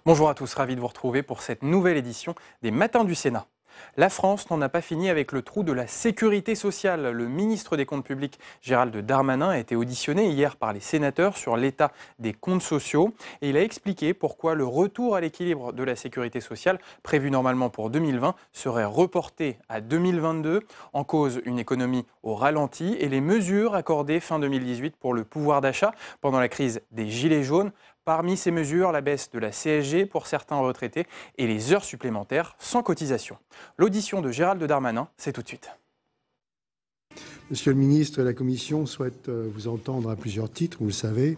Bonjour à tous, ravi de vous retrouver pour cette nouvelle édition des Matins du Sénat. La France n'en a pas fini avec le trou de la sécurité sociale. Le ministre des Comptes publics, Gérald Darmanin, a été auditionné hier par les sénateurs sur l'état des comptes sociaux. Et il a expliqué pourquoi le retour à l'équilibre de la sécurité sociale, prévu normalement pour 2020, serait reporté à 2022. En cause, une économie au ralenti et les mesures accordées fin 2018 pour le pouvoir d'achat pendant la crise des Gilets jaunes. Parmi ces mesures, la baisse de la CSG pour certains retraités et les heures supplémentaires sans cotisation. L'audition de Gérald Darmanin, c'est tout de suite. Monsieur le ministre, la Commission souhaite vous entendre à plusieurs titres, vous le savez.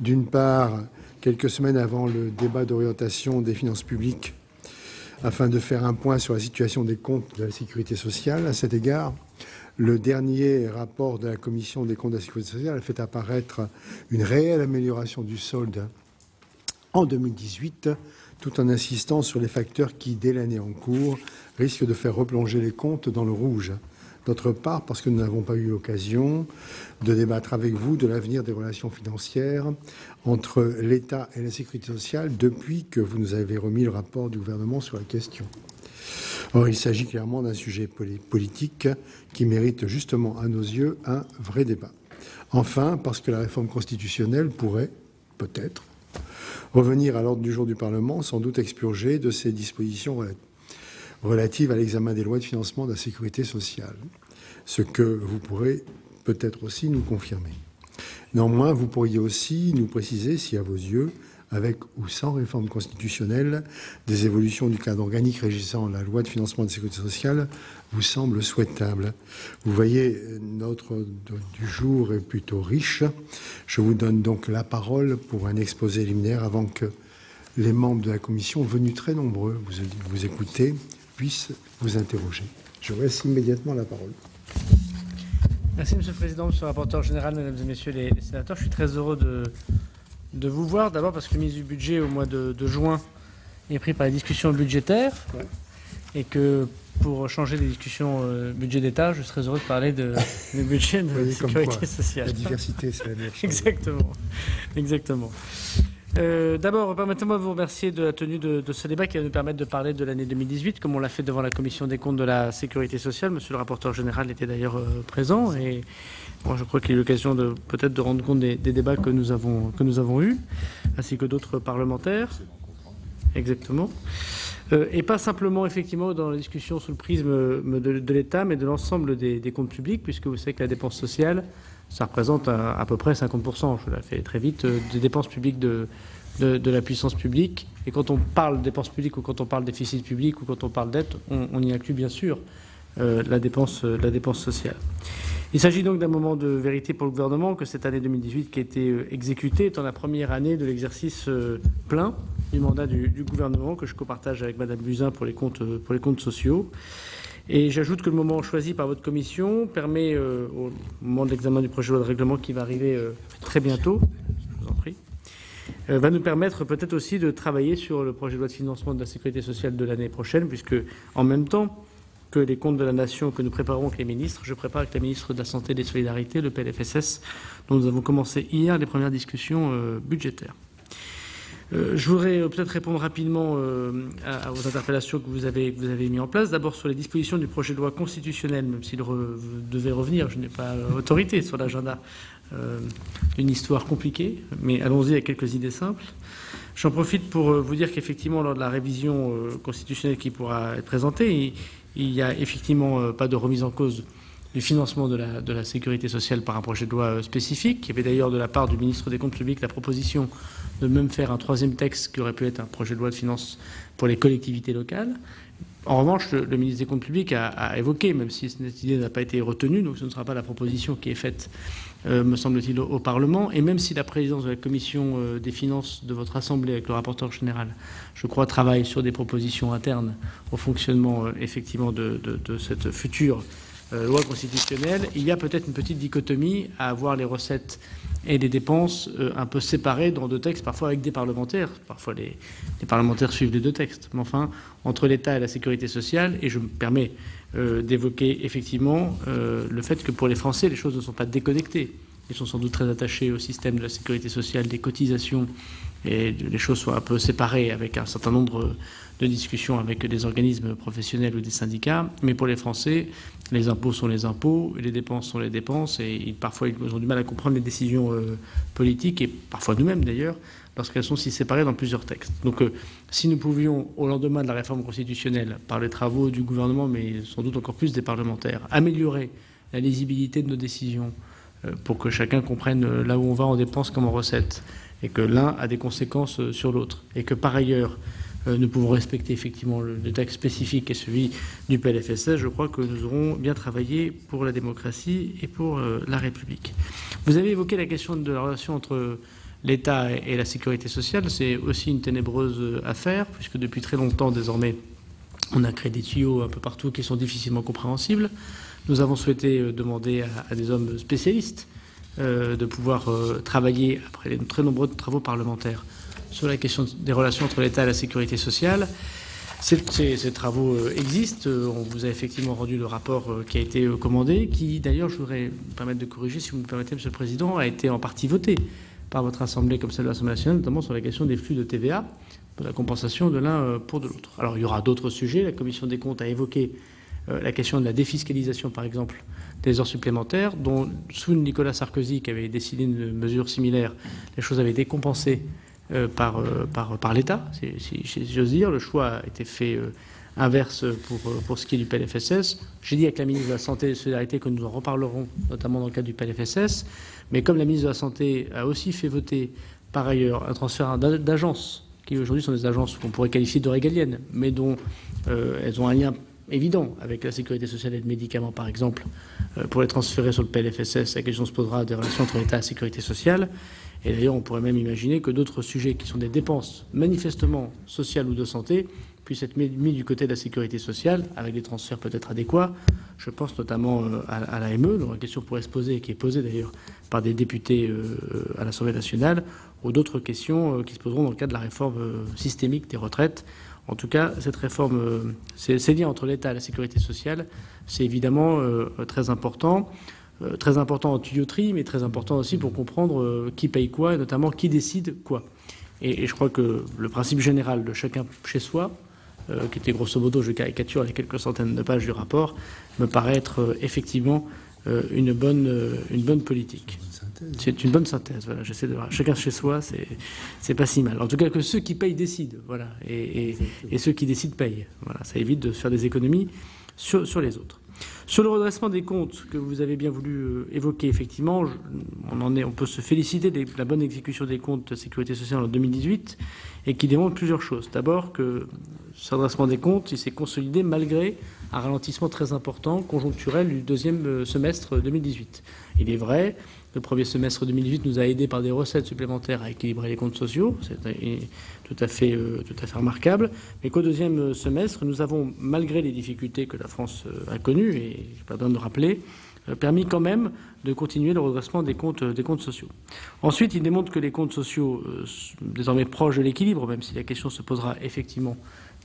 D'une part, quelques semaines avant le débat d'orientation des finances publiques, afin de faire un point sur la situation des comptes de la sécurité sociale. À cet égard, le dernier rapport de la Commission des comptes de la sécurité sociale a fait apparaître une réelle amélioration du solde en 2018, tout en insistant sur les facteurs qui, dès l'année en cours, risquent de faire replonger les comptes dans le rouge. D'autre part, parce que nous n'avons pas eu l'occasion de débattre avec vous de l'avenir des relations financières entre l'État et la sécurité sociale depuis que vous nous avez remis le rapport du gouvernement sur la question. Or, il s'agit clairement d'un sujet politique qui mérite justement, à nos yeux, un vrai débat. Enfin, parce que la réforme constitutionnelle pourrait, peut-être, revenir à l'ordre du jour du Parlement, sans doute expurgée de ces dispositions relatives à l'examen des lois de financement de la sécurité sociale, ce que vous pourrez peut-être aussi nous confirmer. Néanmoins, vous pourriez aussi nous préciser si, à vos yeux, avec ou sans réforme constitutionnelle, des évolutions du cadre organique régissant la loi de financement de la sécurité sociale vous semblent souhaitables. Vous voyez, notre du jour est plutôt riche. Je vous donne donc la parole pour un exposé liminaire avant que les membres de la Commission, venus très nombreux vous écouter, puissent vous interroger. Je vous laisse immédiatement la parole. Merci Monsieur le Président, Monsieur le rapporteur général, Mesdames et Messieurs les sénateurs. Je suis très heureux de vous voir, d'abord parce que le ministre du Budget, au mois de juin, est pris par les discussions budgétaires et que pour changer les discussions budget d'État, je serais heureux de parler du budget de la sécurité sociale. La diversité, c'est la meilleure chose. Exactement. Exactement. D'abord, permettez-moi de vous remercier de la tenue de ce débat qui va nous permettre de parler de l'année 2018, comme on l'a fait devant la Commission des comptes de la sécurité sociale. Monsieur le rapporteur général était d'ailleurs présent et moi, je crois qu'il y a eu l'occasion peut-être de rendre compte des débats que nous avons eus, ainsi que d'autres parlementaires. Exactement. Et pas simplement, effectivement, dans la discussion sous le prisme de l'État, mais de l'ensemble des comptes publics, puisque vous savez que la dépense sociale, ça représente à peu près 50%, je la fais très vite, des dépenses publiques de la puissance publique. Et quand on parle dépenses publiques ou quand on parle déficit public ou quand on parle dette, on y inclut bien sûr la dépense sociale. Il s'agit donc d'un moment de vérité pour le gouvernement, que cette année 2018 qui a été exécutée étant la première année de l'exercice plein du mandat du gouvernement, que je copartage avec Madame Buzyn pour les comptes sociaux. Et j'ajoute que le moment choisi par votre commission permet, au moment de l'examen du projet de loi de règlement qui va arriver très bientôt, je vous en prie, va nous permettre peut-être aussi de travailler sur le projet de loi de financement de la sécurité sociale de l'année prochaine, puisque en même temps que les comptes de la nation que nous préparons avec les ministres, je prépare avec la ministre de la Santé et des Solidarités le PLFSS, dont nous avons commencé hier les premières discussions budgétaires. Je voudrais peut-être répondre rapidement aux interpellations que vous avez mises en place. D'abord sur les dispositions du projet de loi constitutionnel, même s'il devait revenir, je n'ai pas autorité sur l'agenda d'une histoire compliquée, mais allons-y avec quelques idées simples. J'en profite pour vous dire qu'effectivement, lors de la révision constitutionnelle qui pourra être présentée, il n'y a effectivement pas de remise en cause du financement de la sécurité sociale par un projet de loi spécifique. Il y avait d'ailleurs de la part du ministre des Comptes publics la proposition de même faire un troisième texte qui aurait pu être un projet de loi de finances pour les collectivités locales. En revanche, le ministre des Comptes publics a évoqué, même si cette idée n'a pas été retenue, donc ce ne sera pas la proposition qui est faite, me semble-t-il, au Parlement, et même si la présidence de la Commission des finances de votre Assemblée, avec le rapporteur général, je crois, travaille sur des propositions internes au fonctionnement, effectivement, de cette future loi constitutionnelle, il y a peut-être une petite dichotomie à avoir les recettes et les dépenses un peu séparées dans deux textes, parfois avec des parlementaires. Parfois, les parlementaires suivent les deux textes. Mais enfin, entre l'État et la sécurité sociale, et je me permets d'évoquer effectivement le fait que pour les Français, les choses ne sont pas déconnectées. Ils sont sans doute très attachés au système de la sécurité sociale, des cotisations et les choses soient un peu séparées avec un certain nombre de discussions avec des organismes professionnels ou des syndicats. Mais pour les Français, les impôts sont les impôts, les dépenses sont les dépenses, et parfois ils ont du mal à comprendre les décisions politiques, et parfois nous-mêmes d'ailleurs, lorsqu'elles sont si séparées dans plusieurs textes. Donc si nous pouvions, au lendemain de la réforme constitutionnelle, par les travaux du gouvernement, mais sans doute encore plus des parlementaires, améliorer la lisibilité de nos décisions pour que chacun comprenne là où on va en dépenses comme en recettes, et que l'un a des conséquences sur l'autre, et que par ailleurs nous pouvons respecter effectivement le texte spécifique et celui du PLFSS, je crois que nous aurons bien travaillé pour la démocratie et pour la République. Vous avez évoqué la question de la relation entre l'État et la sécurité sociale. C'est aussi une ténébreuse affaire, puisque depuis très longtemps désormais, on a créé des tuyaux un peu partout qui sont difficilement compréhensibles. Nous avons souhaité demander à des hommes spécialistes de pouvoir travailler, après les très nombreux travaux parlementaires, sur la question des relations entre l'État et la sécurité sociale. Ces travaux existent. On vous a effectivement rendu le rapport qui a été commandé, qui d'ailleurs, je voudrais me permettre de corriger, si vous me permettez, Monsieur le Président, a été en partie voté par votre Assemblée comme celle de l'Assemblée nationale, notamment sur la question des flux de TVA, de la compensation de l'un pour de l'autre. Alors il y aura d'autres sujets. La Commission des comptes a évoqué la question de la défiscalisation, par exemple, des heures supplémentaires, dont sous Nicolas Sarkozy, qui avait décidé une mesure similaire, les choses avaient été compensées par l'État, si j'ose dire. Le choix a été fait inverse pour ce qui est du PLFSS. J'ai dit avec la ministre de la Santé et de la Solidarité que nous en reparlerons, notamment dans le cadre du PLFSS. Mais comme la ministre de la Santé a aussi fait voter, par ailleurs, un transfert d'agences, qui aujourd'hui sont des agences qu'on pourrait qualifier de régaliennes, mais dont elles ont un lien évident avec la sécurité sociale et le médicament, par exemple, pour les transférer sur le PLFSS, la question se posera des relations entre l'État et la sécurité sociale. Et d'ailleurs, on pourrait même imaginer que d'autres sujets qui sont des dépenses manifestement sociales ou de santé puissent être mis du côté de la sécurité sociale, avec des transferts peut-être adéquats. Je pense notamment à l'AME, dont la question pourrait se poser, et qui est posée d'ailleurs par des députés à l'Assemblée nationale, ou d'autres questions qui se poseront dans le cadre de la réforme systémique des retraites. En tout cas, cette réforme, ces liens entre l'État et la sécurité sociale, c'est évidemment très important. Très important en tuyauterie, mais très important aussi pour comprendre qui paye quoi, et notamment qui décide quoi. Et je crois que le principe général de chacun chez soi, qui était grosso modo, je caricature les quelques centaines de pages du rapport, me paraît être effectivement une bonne politique. C'est une bonne synthèse. Voilà, j'essaie de chacun chez soi, c'est pas si mal. En tout cas, que ceux qui payent décident, voilà, et ceux qui décident payent. Voilà, ça évite de faire des économies sur les autres. Sur le redressement des comptes que vous avez bien voulu évoquer, effectivement, on peut se féliciter de la bonne exécution des comptes de sécurité sociale en 2018 et qui démontre plusieurs choses. D'abord que ce redressement des comptes, il s'est consolidé malgré un ralentissement très important, conjoncturel, du deuxième semestre 2018. Il est vrai, le premier semestre 2018 nous a aidés par des recettes supplémentaires à équilibrer les comptes sociaux, c'est tout à fait remarquable, mais qu'au deuxième semestre, nous avons, malgré les difficultés que la France a connues, et je pas besoin de le rappeler, permis quand même de continuer le redressement des comptes sociaux. Ensuite, il démontre que les comptes sociaux, désormais proches de l'équilibre, même si la question se posera effectivement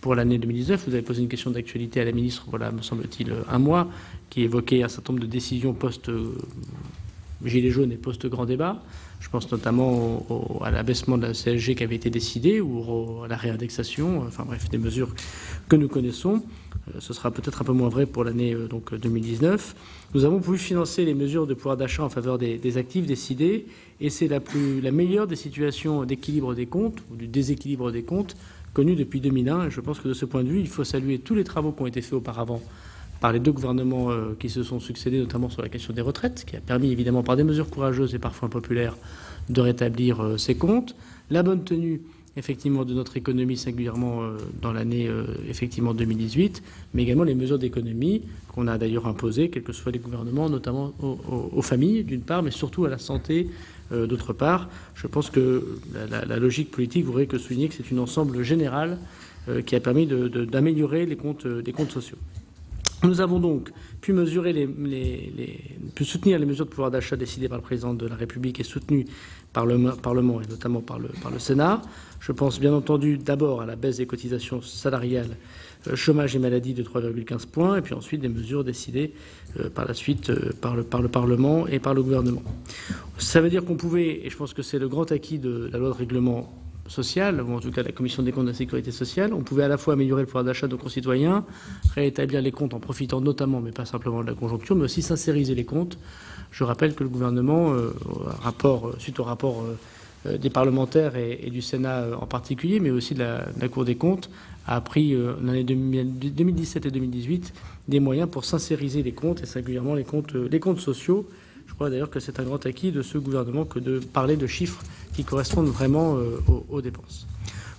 pour l'année 2019, vous avez posé une question d'actualité à la ministre, voilà, me semble-t-il, un mois, qui évoquait un certain nombre de décisions post-Gilets jaunes et post-grand débat. Je pense notamment à l'abaissement de la CSG qui avait été décidé, ou à la réindexation, enfin bref, des mesures que nous connaissons. Ce sera peut-être un peu moins vrai pour l'année 2019. Nous avons pu financer les mesures de pouvoir d'achat en faveur des actifs décidées, et c'est la meilleure des situations d'équilibre des comptes, ou du déséquilibre des comptes, connues depuis 2001. Et je pense que de ce point de vue, il faut saluer tous les travaux qui ont été faits auparavant par les deux gouvernements qui se sont succédés, notamment sur la question des retraites, qui a permis évidemment par des mesures courageuses et parfois impopulaires de rétablir ces comptes. La bonne tenue effectivement de notre économie, singulièrement dans l'année effectivement 2018, mais également les mesures d'économie qu'on a d'ailleurs imposées, quels que soient les gouvernements, notamment aux familles d'une part, mais surtout à la santé d'autre part. Je pense que la logique politique voudrait que souligner que c'est un ensemble général qui a permis d'améliorer les comptes sociaux. Nous avons donc pu mesurer pu soutenir les mesures de pouvoir d'achat décidées par le président de la République et soutenues par le Parlement et notamment par le Sénat. Je pense bien entendu d'abord à la baisse des cotisations salariales, chômage et maladie de 3,15 points, et puis ensuite des mesures décidées par la suite par le Parlement et par le gouvernement. Ça veut dire qu'on pouvait, et je pense que c'est le grand acquis de la loi de règlement, sociale, ou en tout cas la commission des comptes de la sécurité sociale. On pouvait à la fois améliorer le pouvoir d'achat de nos concitoyens, rétablir les comptes en profitant notamment, mais pas simplement de la conjoncture, mais aussi sincériser les comptes. Je rappelle que le gouvernement, suite au rapport des parlementaires et du Sénat en particulier, mais aussi de la Cour des comptes, a pris en année 2017 et 2018 des moyens pour sincériser les comptes, et singulièrement les comptes sociaux. Je crois d'ailleurs que c'est un grand acquis de ce gouvernement que de parler de chiffres qui correspondent vraiment aux dépenses.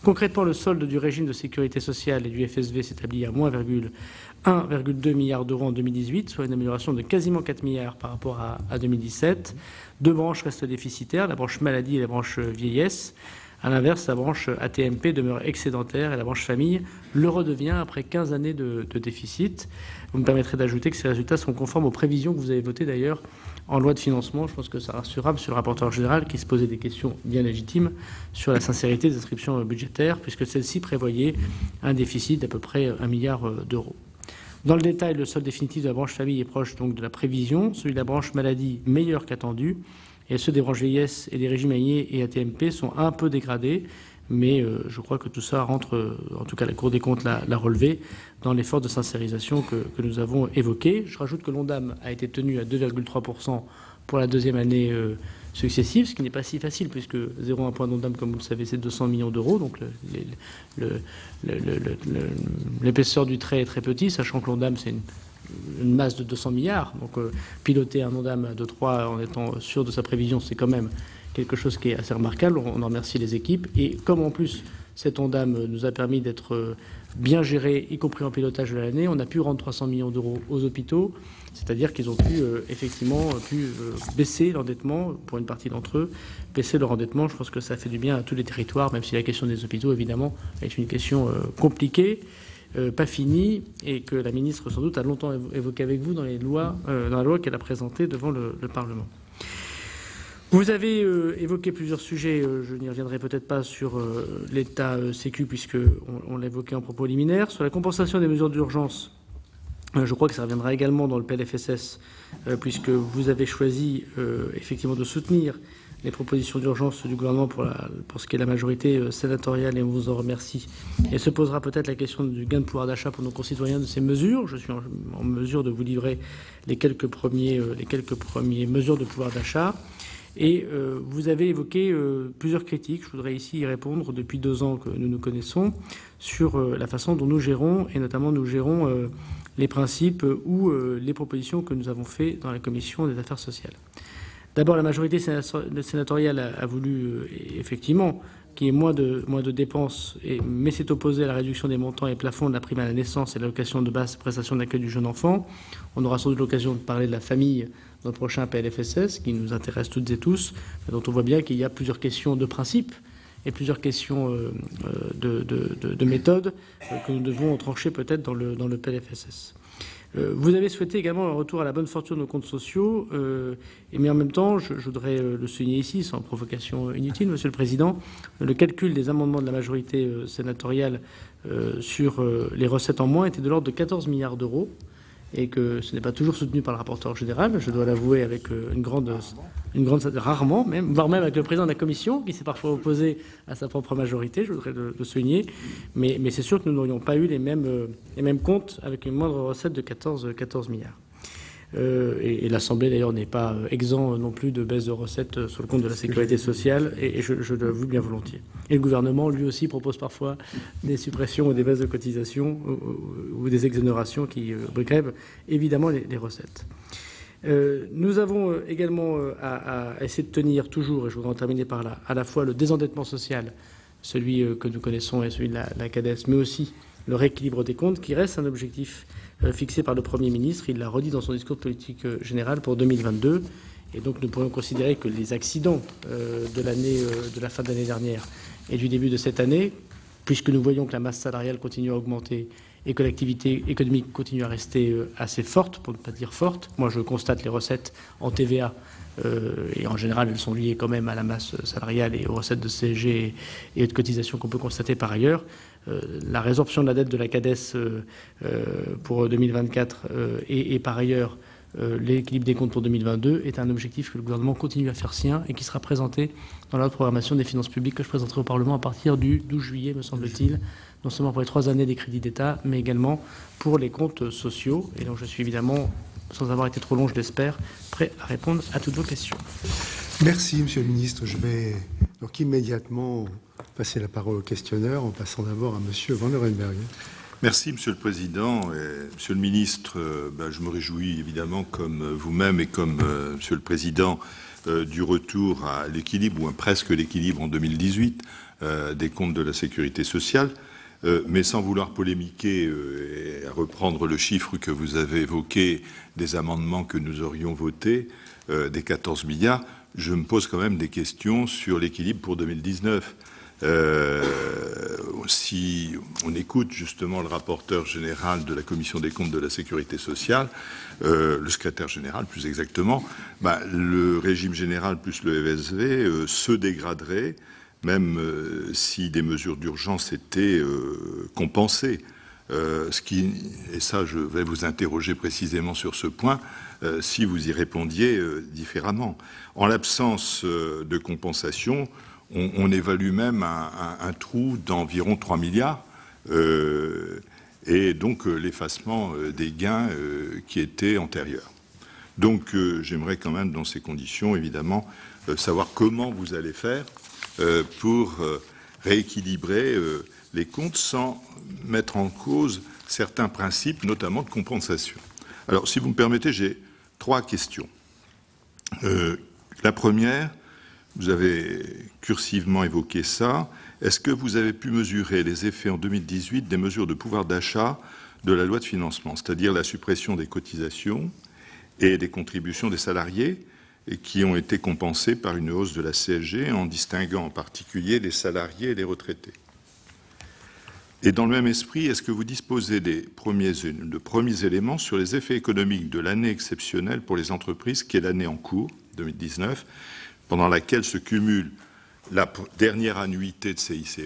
Concrètement, le solde du régime de sécurité sociale et du FSV s'établit à moins 1,2 milliard d'euros en 2018, soit une amélioration de quasiment 4 milliards par rapport à 2017. Deux branches restent déficitaires, la branche maladie et la branche vieillesse. À l'inverse, la branche AT-MP demeure excédentaire et la branche famille le redevient après 15 années de déficit. Vous me permettrez d'ajouter que ces résultats sont conformes aux prévisions que vous avez votées d'ailleurs en loi de financement. Je pense que ça rassurera monsieur le rapporteur général qui se posait des questions bien légitimes sur la sincérité des inscriptions budgétaires, puisque celle-ci prévoyait un déficit d'à peu près 1 milliard d'euros. Dans le détail, le solde définitif de la branche famille est proche donc de la prévision, celui de la branche maladie meilleur qu'attendu, et ceux des branches vieillesse et des régimes AIE et AT-MP sont un peu dégradés, mais je crois que tout ça rentre, en tout cas la Cour des comptes l'a relevé, dans l'effort de sincérisation que nous avons évoqué. Je rajoute que l'ONDAM a été tenu à 2,3% pour la deuxième année successive, ce qui n'est pas si facile, puisque 0,1 point d'ONDAM, comme vous le savez, c'est 200 millions d'euros, donc l'épaisseur du trait est très petit, sachant que l'ONDAM, c'est une masse de 200 milliards. Donc piloter un ONDAM de 3 en étant sûr de sa prévision, c'est quand même quelque chose qui est assez remarquable. On en remercie les équipes. Et comme en plus cet ONDAM nous a permis d'être bien géré, y compris en pilotage de l'année, on a pu rendre 300 millions d'euros aux hôpitaux, c'est-à-dire qu'ils ont pu effectivement baisser l'endettement pour une partie d'entre eux, baisser leur endettement. Je pense que ça fait du bien à tous les territoires, même si la question des hôpitaux, évidemment, est une question compliquée. Pas fini, et que la ministre sans doute a longtemps évoqué avec vous dans la loi qu'elle a présentée devant le Parlement. Vous avez évoqué plusieurs sujets, je n'y reviendrai peut-être pas sur l'état sécu puisqu'on l'a évoqué en propos liminaire. Sur la compensation des mesures d'urgence, je crois que ça reviendra également dans le PLFSS puisque vous avez choisi effectivement de soutenir les propositions d'urgence du gouvernement pour ce qui est la majorité sénatoriale, et on vous en remercie. Et se posera peut-être la question du gain de pouvoir d'achat pour nos concitoyens de ces mesures. Je suis en mesure de vous livrer les quelques premières mesures de pouvoir d'achat. Et vous avez évoqué plusieurs critiques. Je voudrais ici y répondre depuis 2 ans que nous nous connaissons sur la façon dont nous gérons, et notamment nous gérons les principes ou les propositions que nous avons faites dans la commission des affaires sociales. D'abord, la majorité sénatoriale a voulu effectivement qu'il y ait moins de dépenses, mais s'est opposé à la réduction des montants et plafonds de la prime à la naissance et de l'allocation de base prestation d'accueil du jeune enfant. On aura sans doute l'occasion de parler de la famille dans le prochain PLFSS, qui nous intéresse toutes et tous, dont on voit bien qu'il y a plusieurs questions de principe et plusieurs questions de méthode que nous devons trancher peut-être dans le PLFSS. Vous avez souhaité également un retour à la bonne fortune de nos comptes sociaux, mais en même temps, je voudrais le souligner ici, sans provocation inutile, Monsieur le Président, le calcul des amendements de la majorité sénatoriale sur les recettes en moins était de l'ordre de 14 milliards d'euros, et que ce n'est pas toujours soutenu par le rapporteur général, je dois l'avouer, avec une grande rarement même, voire même avec le président de la commission, qui s'est parfois opposé à sa propre majorité, je voudrais le souligner, mais c'est sûr que nous n'aurions pas eu les mêmes comptes avec une moindre recette de 14 milliards. Et l'Assemblée, d'ailleurs, n'est pas exempt non plus de baisse de recettes sur le compte de la sécurité sociale, et je l'avoue bien volontiers. Et le gouvernement, lui aussi, propose parfois des suppressions ou des baisses de cotisations ou des exonérations qui grèvent évidemment les recettes. Nous avons également à essayer de tenir toujours, et je voudrais en terminer par là, à la fois le désendettement social, celui que nous connaissons et celui de la CADES, mais aussi le rééquilibre des comptes, qui reste un objectif fixé par le Premier ministre. Il l'a redit dans son discours de politique générale pour 2022. Et donc nous pourrions considérer que les accidents de la fin de l'année dernière et du début de cette année, puisque nous voyons que la masse salariale continue à augmenter et que l'activité économique continue à rester assez forte, pour ne pas dire forte. Moi, je constate les recettes en TVA, et en général, elles sont liées quand même à la masse salariale et aux recettes de CSG et de cotisations qu'on peut constater par ailleurs. La résorption de la dette de la CADES pour 2024 et par ailleurs l'équilibre des comptes pour 2022 est un objectif que le gouvernement continue à faire sien et qui sera présenté dans la programmation des finances publiques que je présenterai au Parlement à partir du 12 juillet, me semble-t-il, non seulement pour les 3 années des crédits d'État, mais également pour les comptes sociaux. Et donc je suis évidemment, sans avoir été trop long, je l'espère, prêt à répondre à toutes vos questions. Merci, Monsieur le Ministre. Je vais donc immédiatement passer la parole au questionneur en passant d'abord à Monsieur Van Leeuwenberg. Merci, Monsieur le Président. Monsieur le Ministre, je me réjouis évidemment, comme vous-même et comme Monsieur le Président, du retour à l'équilibre, ou presque l'équilibre en 2018, des comptes de la Sécurité sociale. Mais sans vouloir polémiquer et reprendre le chiffre que vous avez évoqué des amendements que nous aurions votés, des 14 milliards, je me pose quand même des questions sur l'équilibre pour 2019. Si on écoute justement le rapporteur général de la Commission des comptes de la Sécurité sociale, le secrétaire général plus exactement, le régime général plus le FSV se dégraderait, même si des mesures d'urgence étaient compensées. Et ça, je vais vous interroger précisément sur ce point, si vous y répondiez différemment. En l'absence de compensation, on évalue même un trou d'environ 3 milliards, et donc l'effacement des gains qui étaient antérieurs. Donc j'aimerais quand même, dans ces conditions, évidemment, savoir comment vous allez faire pour rééquilibrer les comptes sans mettre en cause certains principes, notamment de compensation. Alors, si vous me permettez, j'ai 3 questions. La première, vous avez cursivement évoqué ça. Est-ce que vous avez pu mesurer les effets en 2018 des mesures de pouvoir d'achat de la loi de financement, c'est-à-dire la suppression des cotisations et des contributions des salariés, et qui ont été compensées par une hausse de la CSG, en distinguant en particulier les salariés et les retraités? Et dans le même esprit, est-ce que vous disposez de premiers éléments sur les effets économiques de l'année exceptionnelle pour les entreprises, qui est l'année en cours, 2019, pendant laquelle se cumule la dernière annuité de CICE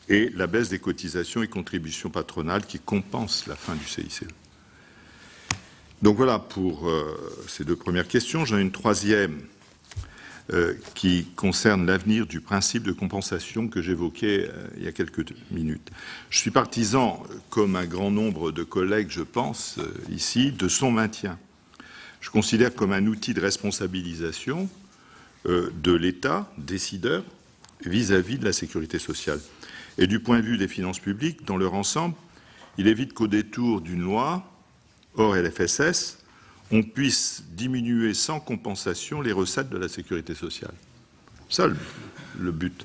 et la baisse des cotisations et contributions patronales qui compense la fin du CICE? Donc voilà pour ces 2 premières questions. J'en ai une troisième qui concerne l'avenir du principe de compensation que j'évoquais il y a quelques minutes. Je suis partisan, comme un grand nombre de collègues, je pense, ici, de son maintien. Je considère comme un outil de responsabilisation de l'État, décideur, vis-à-vis de la sécurité sociale. Et du point de vue des finances publiques, dans leur ensemble, il évite qu'au détour d'une loi, hors LFSS, on puisse diminuer sans compensation les recettes de la sécurité sociale. C'est ça le but.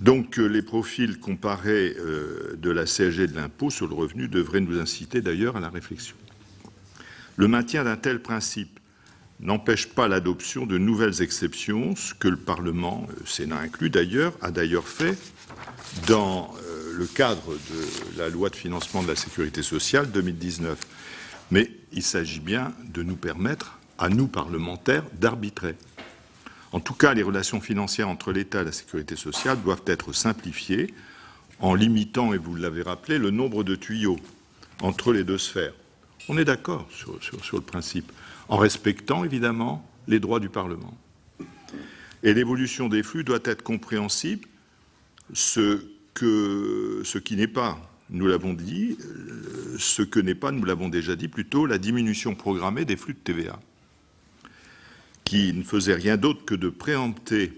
Donc les profils comparés de la CSG et de l'impôt sur le revenu devraient nous inciter d'ailleurs à la réflexion. Le maintien d'un tel principe n'empêche pas l'adoption de nouvelles exceptions, ce que le Parlement, le Sénat inclus d'ailleurs, a d'ailleurs fait dans le cadre de la loi de financement de la sécurité sociale 2019. Mais il s'agit bien de nous permettre, à nous parlementaires, d'arbitrer. En tout cas, les relations financières entre l'État et la sécurité sociale doivent être simplifiées en limitant, et vous l'avez rappelé, le nombre de tuyaux entre les 2 sphères. On est d'accord sur le principe, en respectant évidemment les droits du Parlement. Et l'évolution des flux doit être compréhensible, ce qui n'est pas, nous l'avons dit, ce que n'est pas, nous l'avons déjà dit, plutôt la diminution programmée des flux de TVA, qui ne faisait rien d'autre que de préempter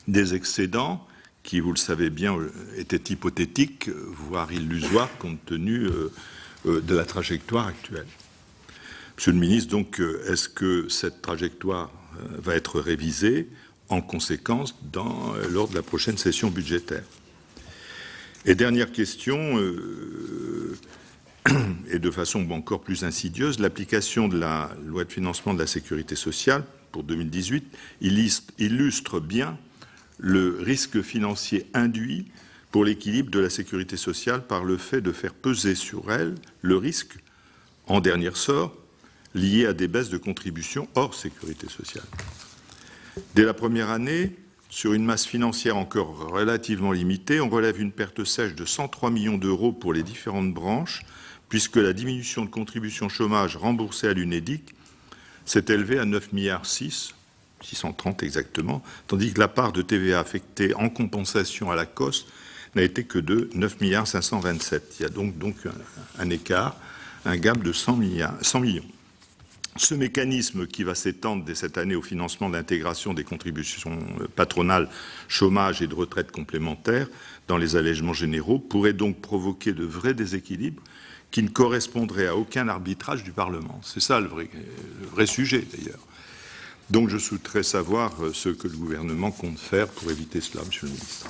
des excédents qui, vous le savez bien, étaient hypothétiques, voire illusoires, compte tenu de la trajectoire actuelle. Monsieur le ministre, donc, est-ce que cette trajectoire va être révisée en conséquence lors de la prochaine session budgétaire? Et dernière question, et de façon encore plus insidieuse, l'application de la loi de financement de la sécurité sociale pour 2018 illustre bien le risque financier induit pour l'équilibre de la sécurité sociale par le fait de faire peser sur elle le risque, en dernier ressort, lié à des baisses de contributions hors sécurité sociale. Dès la première année, sur une masse financière encore relativement limitée, on relève une perte sèche de 103 millions d'euros pour les différentes branches puisque la diminution de contribution chômage remboursée à l'UNEDIC s'est élevée à 9,6 milliards, 630 exactement, tandis que la part de TVA affectée en compensation à la COS n'a été que de 9,527 milliards. Il y a donc un écart, un gap de 100 millions. Ce mécanisme, qui va s'étendre dès cette année au financement de l'intégration des contributions patronales, chômage et de retraite complémentaires dans les allègements généraux, pourrait donc provoquer de vrais déséquilibres qui ne correspondraient à aucun arbitrage du Parlement. C'est ça le vrai sujet, d'ailleurs. Donc je souhaiterais savoir ce que le gouvernement compte faire pour éviter cela, Monsieur le ministre.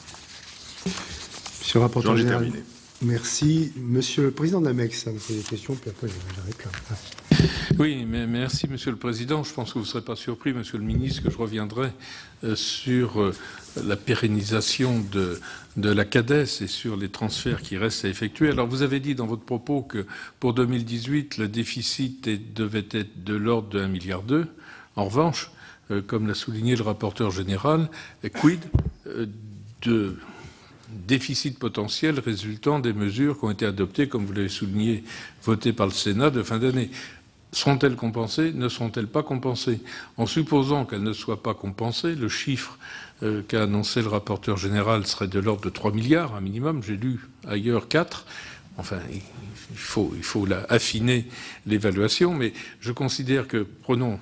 Monsieur le rapporteur général, terminé. merci. Monsieur le président de l'AMEX, ça vous pose des questions, puis après j'arrête là. Oui, mais merci, Monsieur le Président. Je pense que vous ne serez pas surpris, Monsieur le Ministre, que je reviendrai sur la pérennisation de la CADES et sur les transferts qui restent à effectuer. Alors, vous avez dit dans votre propos que pour 2018, le déficit devait être de l'ordre de 1,2 milliard. En revanche, comme l'a souligné le rapporteur général, quid de déficit potentiel résultant des mesures qui ont été adoptées, comme vous l'avez souligné, votées par le Sénat de fin d'année. Seront-elles compensées? Ne seront-elles pas compensées? En supposant qu'elles ne soient pas compensées, le chiffre qu'a annoncé le rapporteur général serait de l'ordre de 3 milliards, un minimum. J'ai lu ailleurs 4. Enfin, il faut affiner l'évaluation, mais je considère que, prenons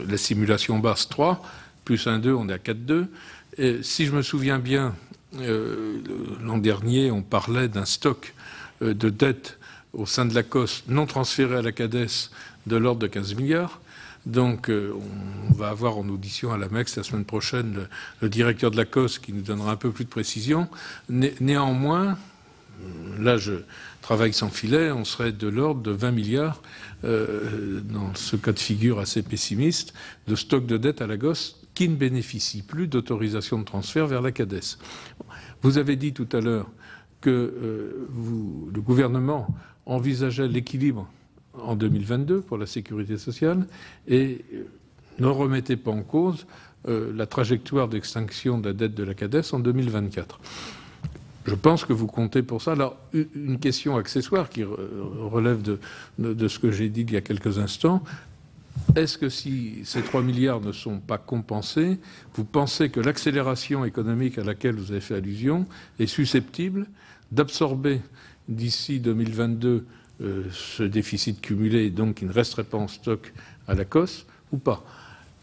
la simulation basse 3, plus 1,2, on est à 4,2. Si je me souviens bien, l'an dernier, on parlait d'un stock de dette au sein de la COS non transféré à la CADES de l'ordre de 15 milliards. Donc, on va avoir en audition à l'AMEX la semaine prochaine le directeur de la COS qui nous donnera un peu plus de précision. Néanmoins, là, je travaille sans filet, on serait de l'ordre de 20 milliards, dans ce cas de figure assez pessimiste, de stock de dette à la COS qui ne bénéficie plus d'autorisation de transfert vers la CADES. Vous avez dit tout à l'heure que le gouvernement envisageait l'équilibre en 2022 pour la sécurité sociale et ne remettez pas en cause la trajectoire d'extinction de la dette de la CADES en 2024. Je pense que vous comptez pour ça. Alors, une question accessoire qui relève de ce que j'ai dit il y a quelques instants. Est-ce que si ces 3 milliards ne sont pas compensés, vous pensez que l'accélération économique à laquelle vous avez fait allusion est susceptible d'absorber d'ici 2022 ce déficit cumulé et donc qui ne resterait pas en stock à la COS ou pas?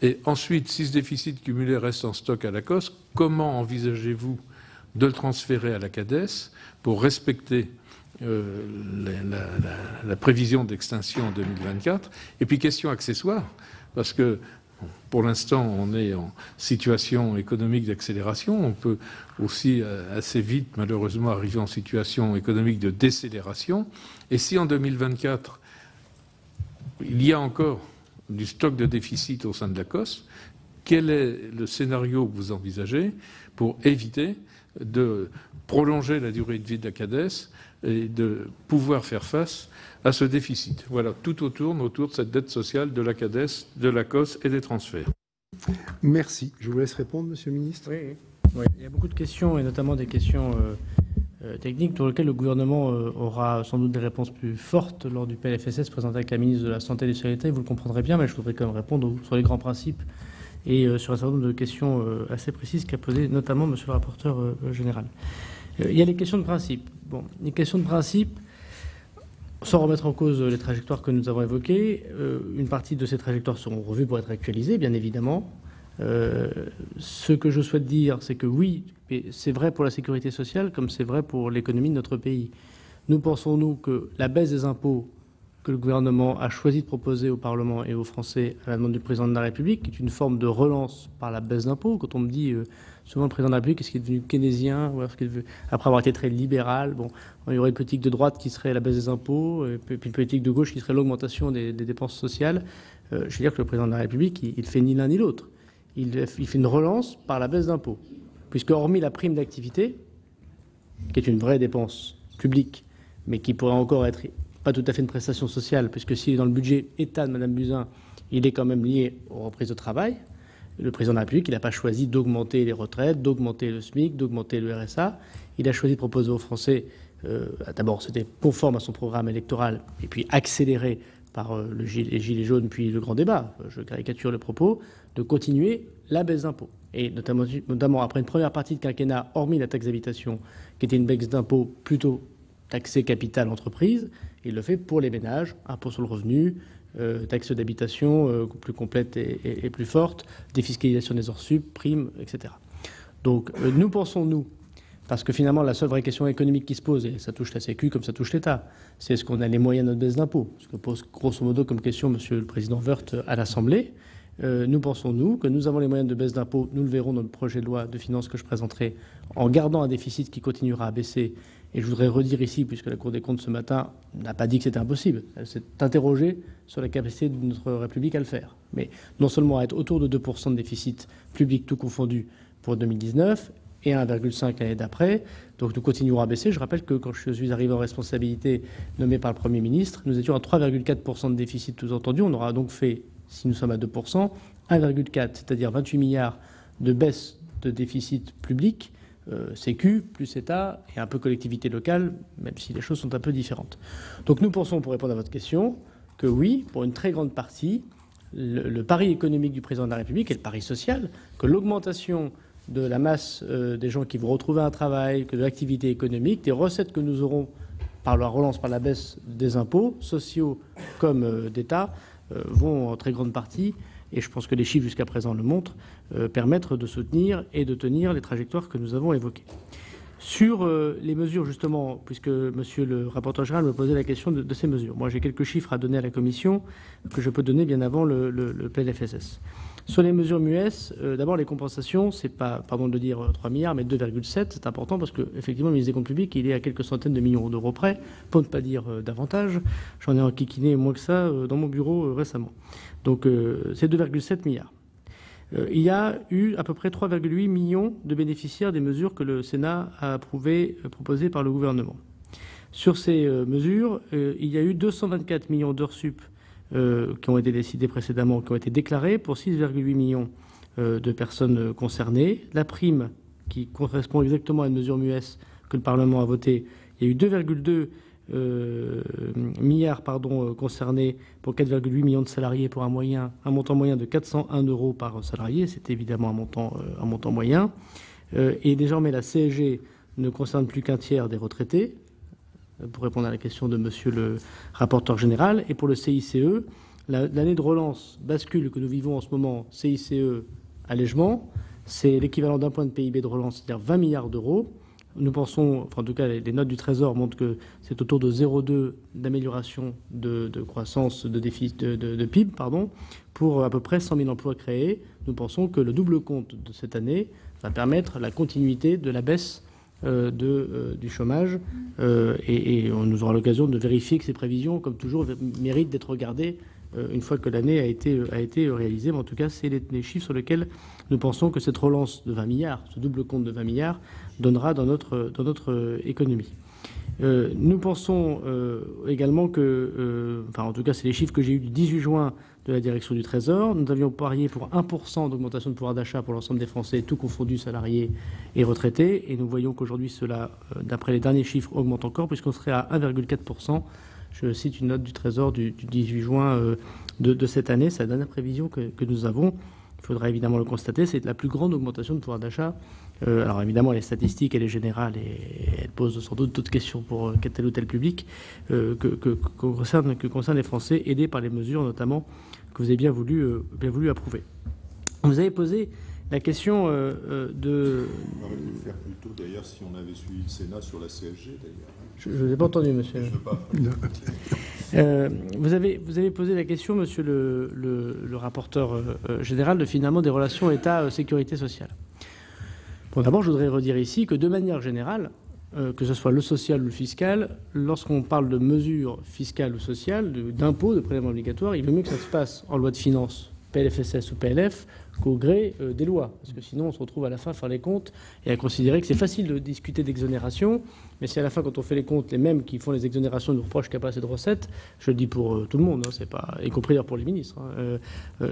Et ensuite, si ce déficit cumulé reste en stock à la COS, comment envisagez-vous de le transférer à la CADES pour respecter la prévision d'extinction en 2024? Et puis, question accessoire, parce que pour l'instant, on est en situation économique d'accélération. On peut aussi assez vite, malheureusement, arriver en situation économique de décélération. Et si en 2024, il y a encore du stock de déficit au sein de la COS, quel est le scénario que vous envisagez pour éviter de prolonger la durée de vie de la CADES et de pouvoir faire face à ce déficit? Voilà, tout autour de cette dette sociale de la CADES, de la COS et des transferts. Merci. Je vous laisse répondre, Monsieur le Ministre. Oui. Il y a beaucoup de questions, et notamment des questions techniques, pour lesquelles le gouvernement aura sans doute des réponses plus fortes lors du PLFSS présenté avec la ministre de la Santé et des Solidarités. Vous le comprendrez bien, mais je voudrais quand même répondre sur les grands principes et sur un certain nombre de questions assez précises qu'a posées notamment Monsieur le rapporteur général. Il y a les questions de principe. Bon, les questions de principe, sans remettre en cause les trajectoires que nous avons évoquées, une partie de ces trajectoires seront revues pour être actualisées, bien évidemment. Ce que je souhaite dire, c'est que oui, c'est vrai pour la sécurité sociale comme c'est vrai pour l'économie de notre pays. Nous pensons, nous, que la baisse des impôts que le gouvernement a choisi de proposer au Parlement et aux Français à la demande du président de la République, qui est une forme de relance par la baisse d'impôts. Quand on me dit souvent le président de la République, est-ce qu'il est devenu keynésien, ou après avoir été très libéral, bon, il y aurait une politique de droite qui serait la baisse des impôts, et puis une politique de gauche qui serait l'augmentation des dépenses sociales. Je veux dire que le président de la République, il fait ni l'un ni l'autre. Il fait une relance par la baisse d'impôts, puisque hormis la prime d'activité, qui est une vraie dépense publique, mais qui pourrait encore être pas tout à fait une prestation sociale, puisque s'il est dans le budget État de Mme Buzyn, il est quand même lié aux reprises de travail. Le président de la République, il n'a pas choisi d'augmenter les retraites, d'augmenter le SMIC, d'augmenter le RSA. Il a choisi de proposer aux Français D'abord, c'était conforme à son programme électoral, et puis accéléré par les Gilets jaunes, puis le grand débat, je caricature le propos, de continuer la baisse d'impôts. Et notamment après une première partie de quinquennat, hormis la taxe d'habitation, qui était une baisse d'impôts plutôt taxée capital entreprise, il le fait pour les ménages, impôt sur le revenu, taxe d'habitation plus complète et plus forte, défiscalisation des hors sup, primes, etc. Donc nous pensons, nous, parce que finalement la seule vraie question économique qui se pose, et ça touche la Sécu comme ça touche l'État, c'est est-ce qu'on a les moyens de notre baisse d'impôts? Ce que pose grosso modo comme question Monsieur le Président Woerth à l'Assemblée. Nous pensons, nous, que nous avons les moyens de baisse d'impôts. Nous le verrons dans le projet de loi de finances que je présenterai, en gardant un déficit qui continuera à baisser. Et je voudrais redire ici, puisque la Cour des comptes ce matin n'a pas dit que c'était impossible, elle s'est interrogée sur la capacité de notre République à le faire. Mais non seulement à être autour de 2% de déficit public tout confondu pour 2019 et 1,5 l'année d'après. Donc nous continuerons à baisser. Je rappelle que quand je suis arrivé en responsabilité nommé par le Premier ministre, nous étions à 3,4% de déficit tout entendu. On aura donc fait, si nous sommes à 2%, 1,4, c'est-à-dire 28 milliards de baisse de déficit public, Sécu, plus État et un peu collectivité locale, même si les choses sont un peu différentes. Donc nous pensons, pour répondre à votre question, que oui, pour une très grande partie, le pari économique du Président de la République et le pari social, que l'augmentation de la masse des gens qui vont retrouver un travail, que de l'activité économique, des recettes que nous aurons par la relance, par la baisse des impôts, sociaux comme d'État, vont en très grande partie, et je pense que les chiffres jusqu'à présent le montrent, permettre de soutenir et de tenir les trajectoires que nous avons évoquées. Sur les mesures, justement, puisque monsieur le rapporteur général me posait la question de ces mesures, moi j'ai quelques chiffres à donner à la Commission que je peux donner bien avant le PLFSS. Sur les mesures MUES, d'abord les compensations, c'est pas, pardon de le dire, 3 milliards, mais 2,7, c'est important parce qu'effectivement, le ministre des Comptes publics, il est à quelques centaines de millions d'euros près, pour ne pas dire davantage. J'en ai enquiquiné moins que ça dans mon bureau récemment. Donc c'est 2,7 milliards. Il y a eu à peu près 3,8 millions de bénéficiaires des mesures que le Sénat a approuvées, proposées par le gouvernement. Sur ces mesures, il y a eu 224 millions d'heures sup qui ont été décidées précédemment, qui ont été déclarées pour 6,8 millions de personnes concernées. La prime, qui correspond exactement à une mesure MUES que le Parlement a votée, il y a eu 2,2 milliards concernés pour 4,8 millions de salariés pour un montant moyen de 401 € par salarié. C'est évidemment un montant moyen. Et désormais, la CSG ne concerne plus qu'un tiers des retraités, pour répondre à la question de monsieur le rapporteur général. Et pour le CICE, l'année de relance bascule que nous vivons en ce moment, CICE allègement, c'est l'équivalent d'un point de PIB de relance, c'est-à-dire 20 milliards d'euros. Nous pensons, enfin en tout cas les notes du Trésor montrent que c'est autour de 0,2 d'amélioration de croissance de PIB, pour à peu près 100 000 emplois créés. Nous pensons que le double compte de cette année va permettre la continuité de la baisse du chômage et nous aurons l'occasion de vérifier que ces prévisions, comme toujours, méritent d'être regardées une fois que l'année a été réalisée. Mais en tout cas, c'est les chiffres sur lesquels nous pensons que cette relance de 20 milliards, ce double compte de 20 milliards, donnera dans notre économie. Nous pensons également que, en tout cas, c'est les chiffres que j'ai eus du 18 juin de la direction du Trésor. Nous avions parié pour 1% d'augmentation de pouvoir d'achat pour l'ensemble des Français, tout confondu, salariés et retraités. Et nous voyons qu'aujourd'hui, cela, d'après les derniers chiffres, augmente encore, puisqu'on serait à 1,4%. Je cite une note du Trésor du 18 juin de cette année. C'est la dernière prévision que nous avons. Il faudra évidemment le constater. C'est la plus grande augmentation de pouvoir d'achat. Alors évidemment, les statistiques, elle est générale et elle pose sans doute d'autres questions pour tel ou tel public que concernent les Français, aidés par les mesures notamment que vous avez bien voulu approuver. Vous avez posé la question de... On aurait pu le faire plus tôt, d'ailleurs, si on avait suivi le Sénat sur la CSG, d'ailleurs. Je ne vous ai pas entendu, monsieur. Je veux pas. Vous avez posé la question, monsieur le rapporteur général, de finalement des relations État-sécurité sociale. Bon, d'abord, je voudrais redire ici que de manière générale, que ce soit le social ou le fiscal, lorsqu'on parle de mesures fiscales ou sociales, d'impôts, de prélèvements obligatoires, il vaut mieux que ça se passe en loi de finances, PLFSS ou PLF, qu'au gré des lois. Parce que sinon, on se retrouve à la fin à faire les comptes et à considérer que c'est facile de discuter d'exonération, mais si à la fin, quand on fait les comptes, les mêmes qui font les exonérations nous reprochent qu'il n'y a pas assez de recettes, je le dis pour tout le monde, hein, c'est pas, y compris d'ailleurs pour les ministres, hein,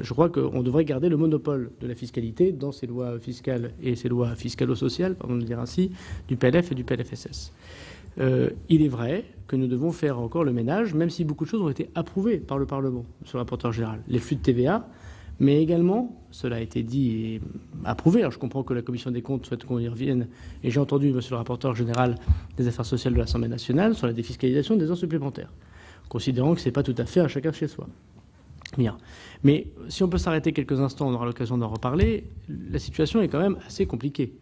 je crois qu'on devrait garder le monopole de la fiscalité dans ces lois fiscales et ces lois fiscalo-sociales, pardon de le dire ainsi, du PLF et du PLFSS. Il est vrai que nous devons faire encore le ménage, même si beaucoup de choses ont été approuvées par le Parlement, monsieur le rapporteur général. Les flux de TVA, mais également, cela a été dit et approuvé, alors je comprends que la Commission des comptes souhaite qu'on y revienne, et j'ai entendu monsieur le rapporteur général des Affaires sociales de l'Assemblée nationale sur la défiscalisation des heures supplémentaires, considérant que ce n'est pas tout à fait un chacun chez soi. Bien. Mais si on peut s'arrêter quelques instants, on aura l'occasion d'en reparler, la situation est quand même assez compliquée,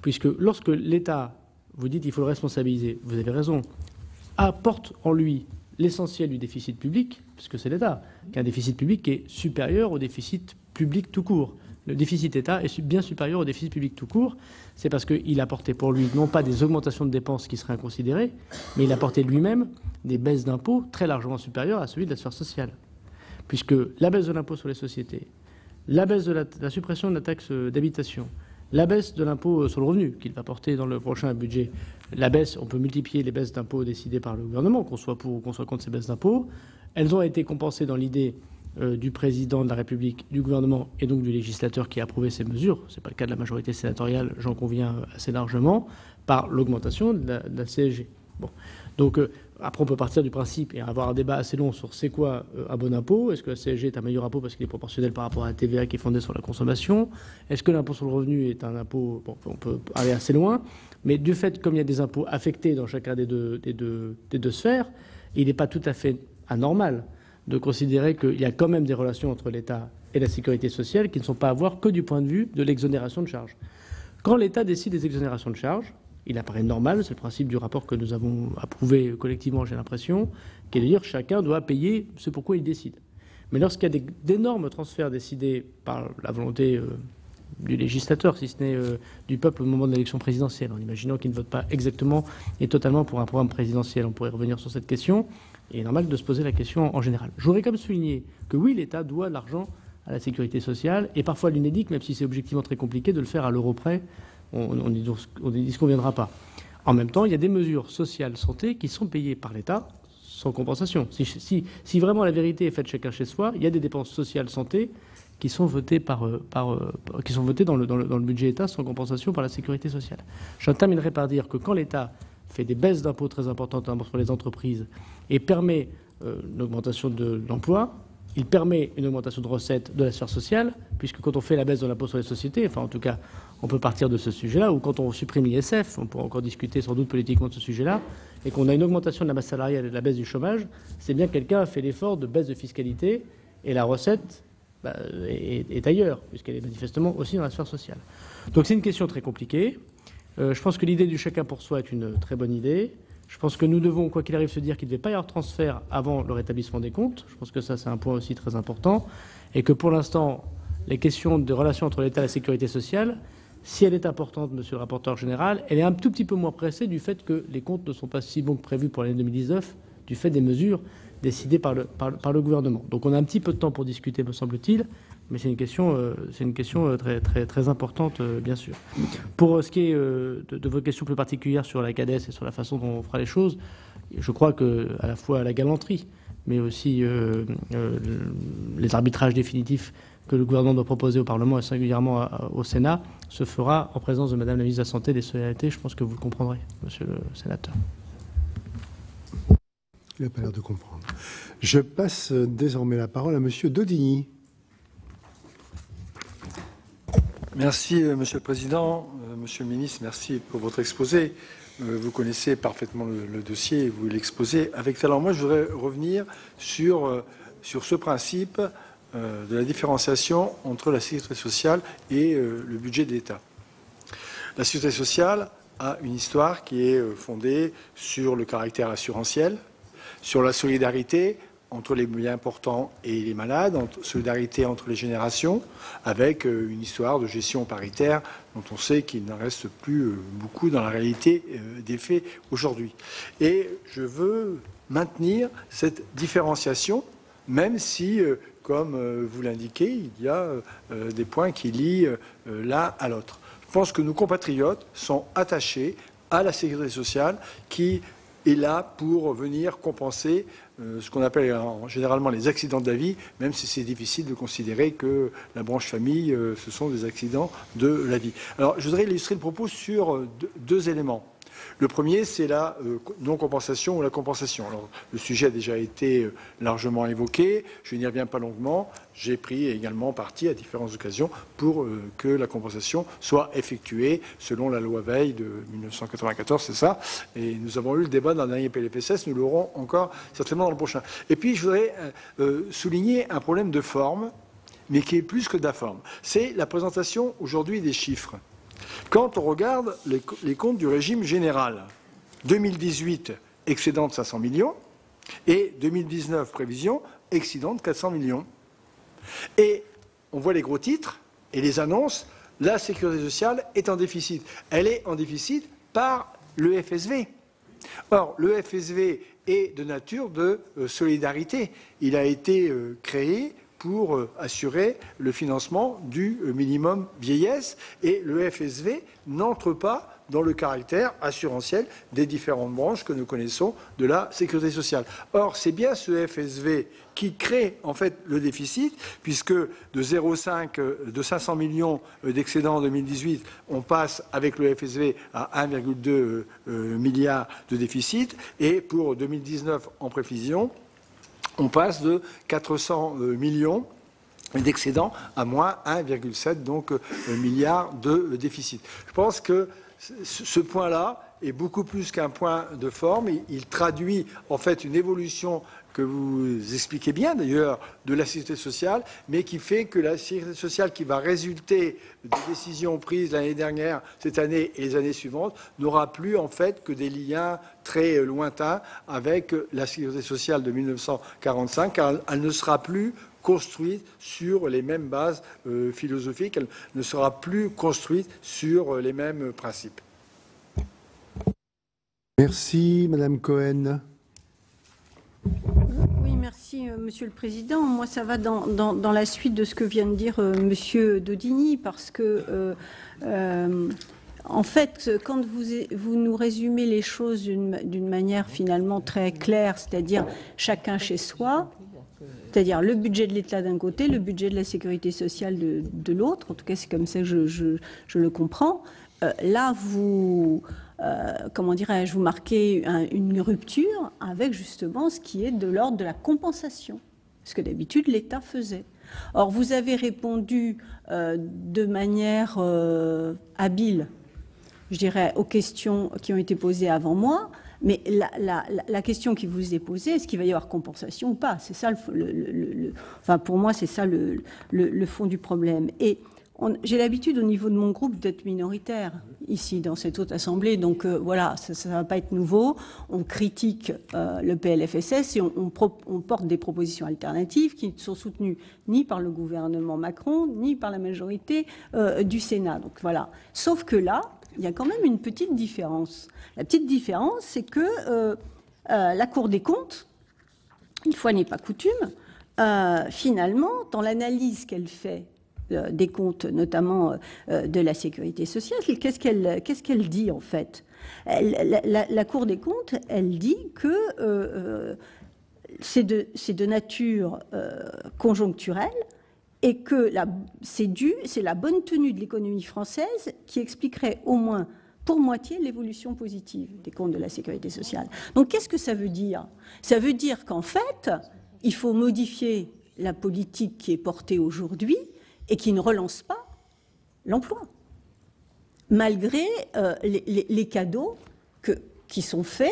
puisque lorsque l'État, vous dites qu'il faut le responsabiliser, vous avez raison, apporte en lui l'essentiel du déficit public, puisque c'est l'État, qui a un déficit public qui est supérieur au déficit public tout court. Le déficit État est bien supérieur au déficit public tout court. C'est parce qu'il a porté pour lui non pas des augmentations de dépenses qui seraient inconsidérées, mais il a porté lui-même des baisses d'impôts très largement supérieures à celui de la sphère sociale. Puisque la baisse de l'impôt sur les sociétés, la baisse de la suppression de la taxe d'habitation, la baisse de l'impôt sur le revenu qu'il va porter dans le prochain budget, la baisse, on peut multiplier les baisses d'impôts décidées par le gouvernement, qu'on soit pour ou qu'on soit contre ces baisses d'impôts. Elles ont été compensées dans l'idée du président de la République, du gouvernement et donc du législateur qui a approuvé ces mesures, ce n'est pas le cas de la majorité sénatoriale, j'en conviens assez largement, par l'augmentation de la CSG. Bon. Donc après on peut partir du principe et avoir un débat assez long sur c'est quoi un bon impôt. Est-ce que la CSG est un meilleur impôt parce qu'il est proportionnel par rapport à la TVA qui est fondée sur la consommation? Est-ce que l'impôt sur le revenu est un impôt? Bon, on peut aller assez loin, mais du fait, comme il y a des impôts affectés dans chacun des deux sphères, il n'est pas tout à fait anormal de considérer qu'il y a quand même des relations entre l'État et la sécurité sociale qui ne sont pas à voir que du point de vue de l'exonération de charges. Quand l'État décide des exonérations de charges, il apparaît normal, c'est le principe du rapport que nous avons approuvé collectivement, j'ai l'impression, qui est de dire que chacun doit payer ce pourquoi il décide. Mais lorsqu'il y a d'énormes transferts décidés par la volonté du législateur, si ce n'est du peuple au moment de l'élection présidentielle, en imaginant qu'il ne vote pas exactement et totalement pour un programme présidentiel, on pourrait revenir sur cette question, et il est normal de se poser la question en général. Je voudrais quand même souligner que oui, l'État doit de l'argent à la sécurité sociale, et parfois à l'UNEDIC, même si c'est objectivement très compliqué de le faire à l'euro près, on ne disconviendra pas. En même temps, il y a des mesures sociales santé qui sont payées par l'État sans compensation. Si vraiment la vérité est faite chacun chez soi, il y a des dépenses sociales santé qui sont votées, qui sont votées dans le budget État sans compensation par la sécurité sociale. Je terminerai par dire que quand l'État fait des baisses d'impôts très importantes pour les entreprises et permet une augmentation de l'emploi, il permet une augmentation de recettes de la sphère sociale, puisque quand on fait la baisse de l'impôt sur les sociétés, enfin en tout cas on peut partir de ce sujet-là, ou quand on supprime l'ISF, on pourra encore discuter sans doute politiquement de ce sujet-là, et qu'on a une augmentation de la masse salariale et de la baisse du chômage, c'est bien que quelqu'un a fait l'effort de baisse de fiscalité, et la recette est ailleurs, puisqu'elle est manifestement aussi dans la sphère sociale. Donc c'est une question très compliquée. Je pense que l'idée du chacun pour soi est une très bonne idée. Je pense que nous devons, quoi qu'il arrive, se dire qu'il ne devait pas y avoir transfert avant le rétablissement des comptes. Je pense que ça, c'est un point aussi très important. Et que pour l'instant, les questions de relation entre l'État et la sécurité sociale, si elle est importante, monsieur le rapporteur général, elle est un tout petit peu moins pressée du fait que les comptes ne sont pas si bons que prévus pour l'année 2019, du fait des mesures décidées par le gouvernement. Donc on a un petit peu de temps pour discuter, me semble-t-il, mais c'est une question très, très, très importante, bien sûr. Pour ce qui est de vos questions plus particulières sur la CADES et sur la façon dont on fera les choses, je crois que à la fois la galanterie, mais aussi les arbitrages définitifs que le gouvernement doit proposer au Parlement et singulièrement au Sénat se fera en présence de Madame la ministre de la Santé et des Solidarités. Je pense que vous le comprendrez, monsieur le sénateur. Il n'a pas l'air de comprendre. Je passe désormais la parole à monsieur Daudigny. Merci, Monsieur le Président. Monsieur le Ministre, merci pour votre exposé. Vous connaissez parfaitement le dossier et vous l'exposez avec talent. Moi, je voudrais revenir sur ce principe de la différenciation entre la sécurité sociale et le budget de l'État. La sécurité sociale a une histoire qui est fondée sur le caractère assurantiel, sur la solidarité entre les bien portants et les malades, solidarité entre les générations, avec une histoire de gestion paritaire dont on sait qu'il n'en reste plus beaucoup dans la réalité des faits aujourd'hui. Et je veux maintenir cette différenciation, même si comme vous l'indiquez, il y a des points qui lient l'un à l'autre. Je pense que nos compatriotes sont attachés à la sécurité sociale qui est là pour venir compenser ce qu'on appelle généralement les accidents de la vie, même si c'est difficile de considérer que la branche famille, ce sont des accidents de la vie. Alors, je voudrais illustrer le propos sur deux éléments. Le premier, c'est la non-compensation ou la compensation. Alors, le sujet a déjà été largement évoqué, je n'y reviens pas longuement. J'ai pris également parti à différentes occasions pour que la compensation soit effectuée selon la loi Veil de 1994, c'est ça. Et nous avons eu le débat dans le dernier PLFSS, nous l'aurons encore certainement dans le prochain. Et puis, je voudrais souligner un problème de forme, mais qui est plus que de la forme. C'est la présentation aujourd'hui des chiffres. Quand on regarde les comptes du régime général, 2018, excédent de 500 millions, et 2019, prévision, excédent de 400 millions. Et on voit les gros titres et les annonces, la sécurité sociale est en déficit. Elle est en déficit par le FSV. Or, le FSV est de nature de solidarité. Il a été créé pour assurer le financement du minimum vieillesse. Et le FSV n'entre pas dans le caractère assurantiel des différentes branches que nous connaissons de la sécurité sociale. Or, c'est bien ce FSV qui crée en fait le déficit, puisque de 500 millions d'excédents en 2018, on passe avec le FSV à 1,2 milliard de déficit, et pour 2019 en prévision, on passe de 400 millions d'excédents à moins 1,7 donc milliard de déficit. Je pense que ce point-là est beaucoup plus qu'un point de forme. Il traduit en fait une évolution que vous expliquez bien d'ailleurs de la sécurité sociale, mais qui fait que la sécurité sociale qui va résulter des décisions prises l'année dernière, cette année et les années suivantes, n'aura plus en fait que des liens très lointains avec la sécurité sociale de 1945, car elle ne sera plus construite sur les mêmes bases philosophiques, elle ne sera plus construite sur les mêmes principes. Merci, Madame Cohen. Oui, merci, Monsieur le Président. Moi, ça va dans la suite de ce que vient de dire Monsieur Daudigny, parce que, en fait, quand vous nous résumez les choses d'une manière finalement très claire, c'est-à-dire chacun chez soi, c'est-à-dire le budget de l'État d'un côté, le budget de la sécurité sociale de l'autre, en tout cas c'est comme ça que je le comprends, là vous... comment dirais-je, vous marquez une rupture avec justement ce qui est de l'ordre de la compensation, ce que d'habitude l'État faisait. Or, vous avez répondu de manière habile, je dirais, aux questions qui ont été posées avant moi, mais la question qui vous est posée, est-ce qu'il va y avoir compensation ou pas? C'est ça, enfin pour moi, c'est ça le fond du problème. Et j'ai l'habitude au niveau de mon groupe d'être minoritaire ici dans cette haute assemblée, donc voilà, ça ne va pas être nouveau. On critique le PLFSS et on porte des propositions alternatives qui ne sont soutenues ni par le gouvernement Macron ni par la majorité du Sénat. Donc voilà. Sauf que là, il y a quand même une petite différence. La petite différence, c'est que la Cour des comptes, une fois n'est pas coutume, finalement, dans l'analyse qu'elle fait des comptes, notamment de la sécurité sociale, qu'est-ce qu'elle dit en fait? La Cour des comptes, elle dit que c'est de nature conjoncturelle et que c'est la bonne tenue de l'économie française qui expliquerait au moins pour moitié l'évolution positive des comptes de la sécurité sociale. Donc qu'est-ce que ça veut dire? Ça veut dire qu'en fait, il faut modifier la politique qui est portée aujourd'hui et qui ne relance pas l'emploi, malgré les cadeaux qui sont faits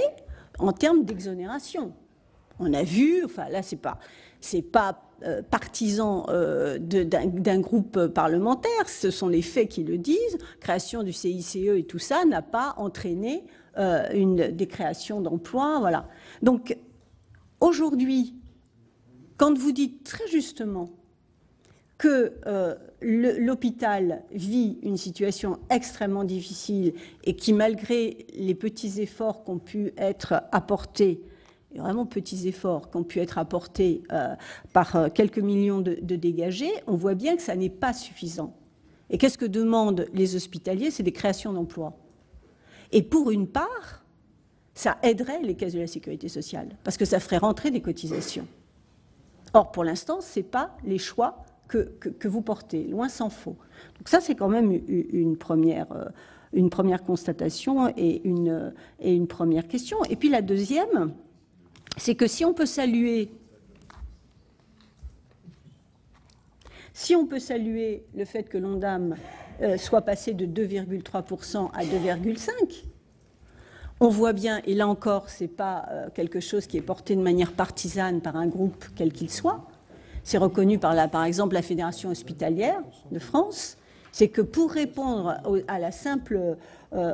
en termes d'exonération. On a vu, enfin là c'est pas partisan d'un groupe parlementaire, ce sont les faits qui le disent. Création du CICE et tout ça n'a pas entraîné des créations d'emplois, voilà. Donc aujourd'hui, quand vous dites très justement que l'hôpital vit une situation extrêmement difficile et qui, malgré les petits efforts qui ont pu être apportés, et vraiment petits efforts qui ont pu être apportés par quelques millions de dégagés, on voit bien que ça n'est pas suffisant. Et qu'est-ce que demandent les hospitaliers? C'est des créations d'emplois. Et pour une part, ça aiderait les caisses de la sécurité sociale, parce que ça ferait rentrer des cotisations. Or, pour l'instant, ce n'est pas les choix que vous portez, loin s'en faut. Donc ça, c'est quand même une première constatation et une première question. Et puis la deuxième, c'est que si on peut saluer le fait que l'ONDAM soit passé de 2,3% à 2,5%, on voit bien, et là encore, ce n'est pas quelque chose qui est porté de manière partisane par un groupe quel qu'il soit, c'est reconnu par exemple la Fédération hospitalière de France, c'est que pour répondre à la simple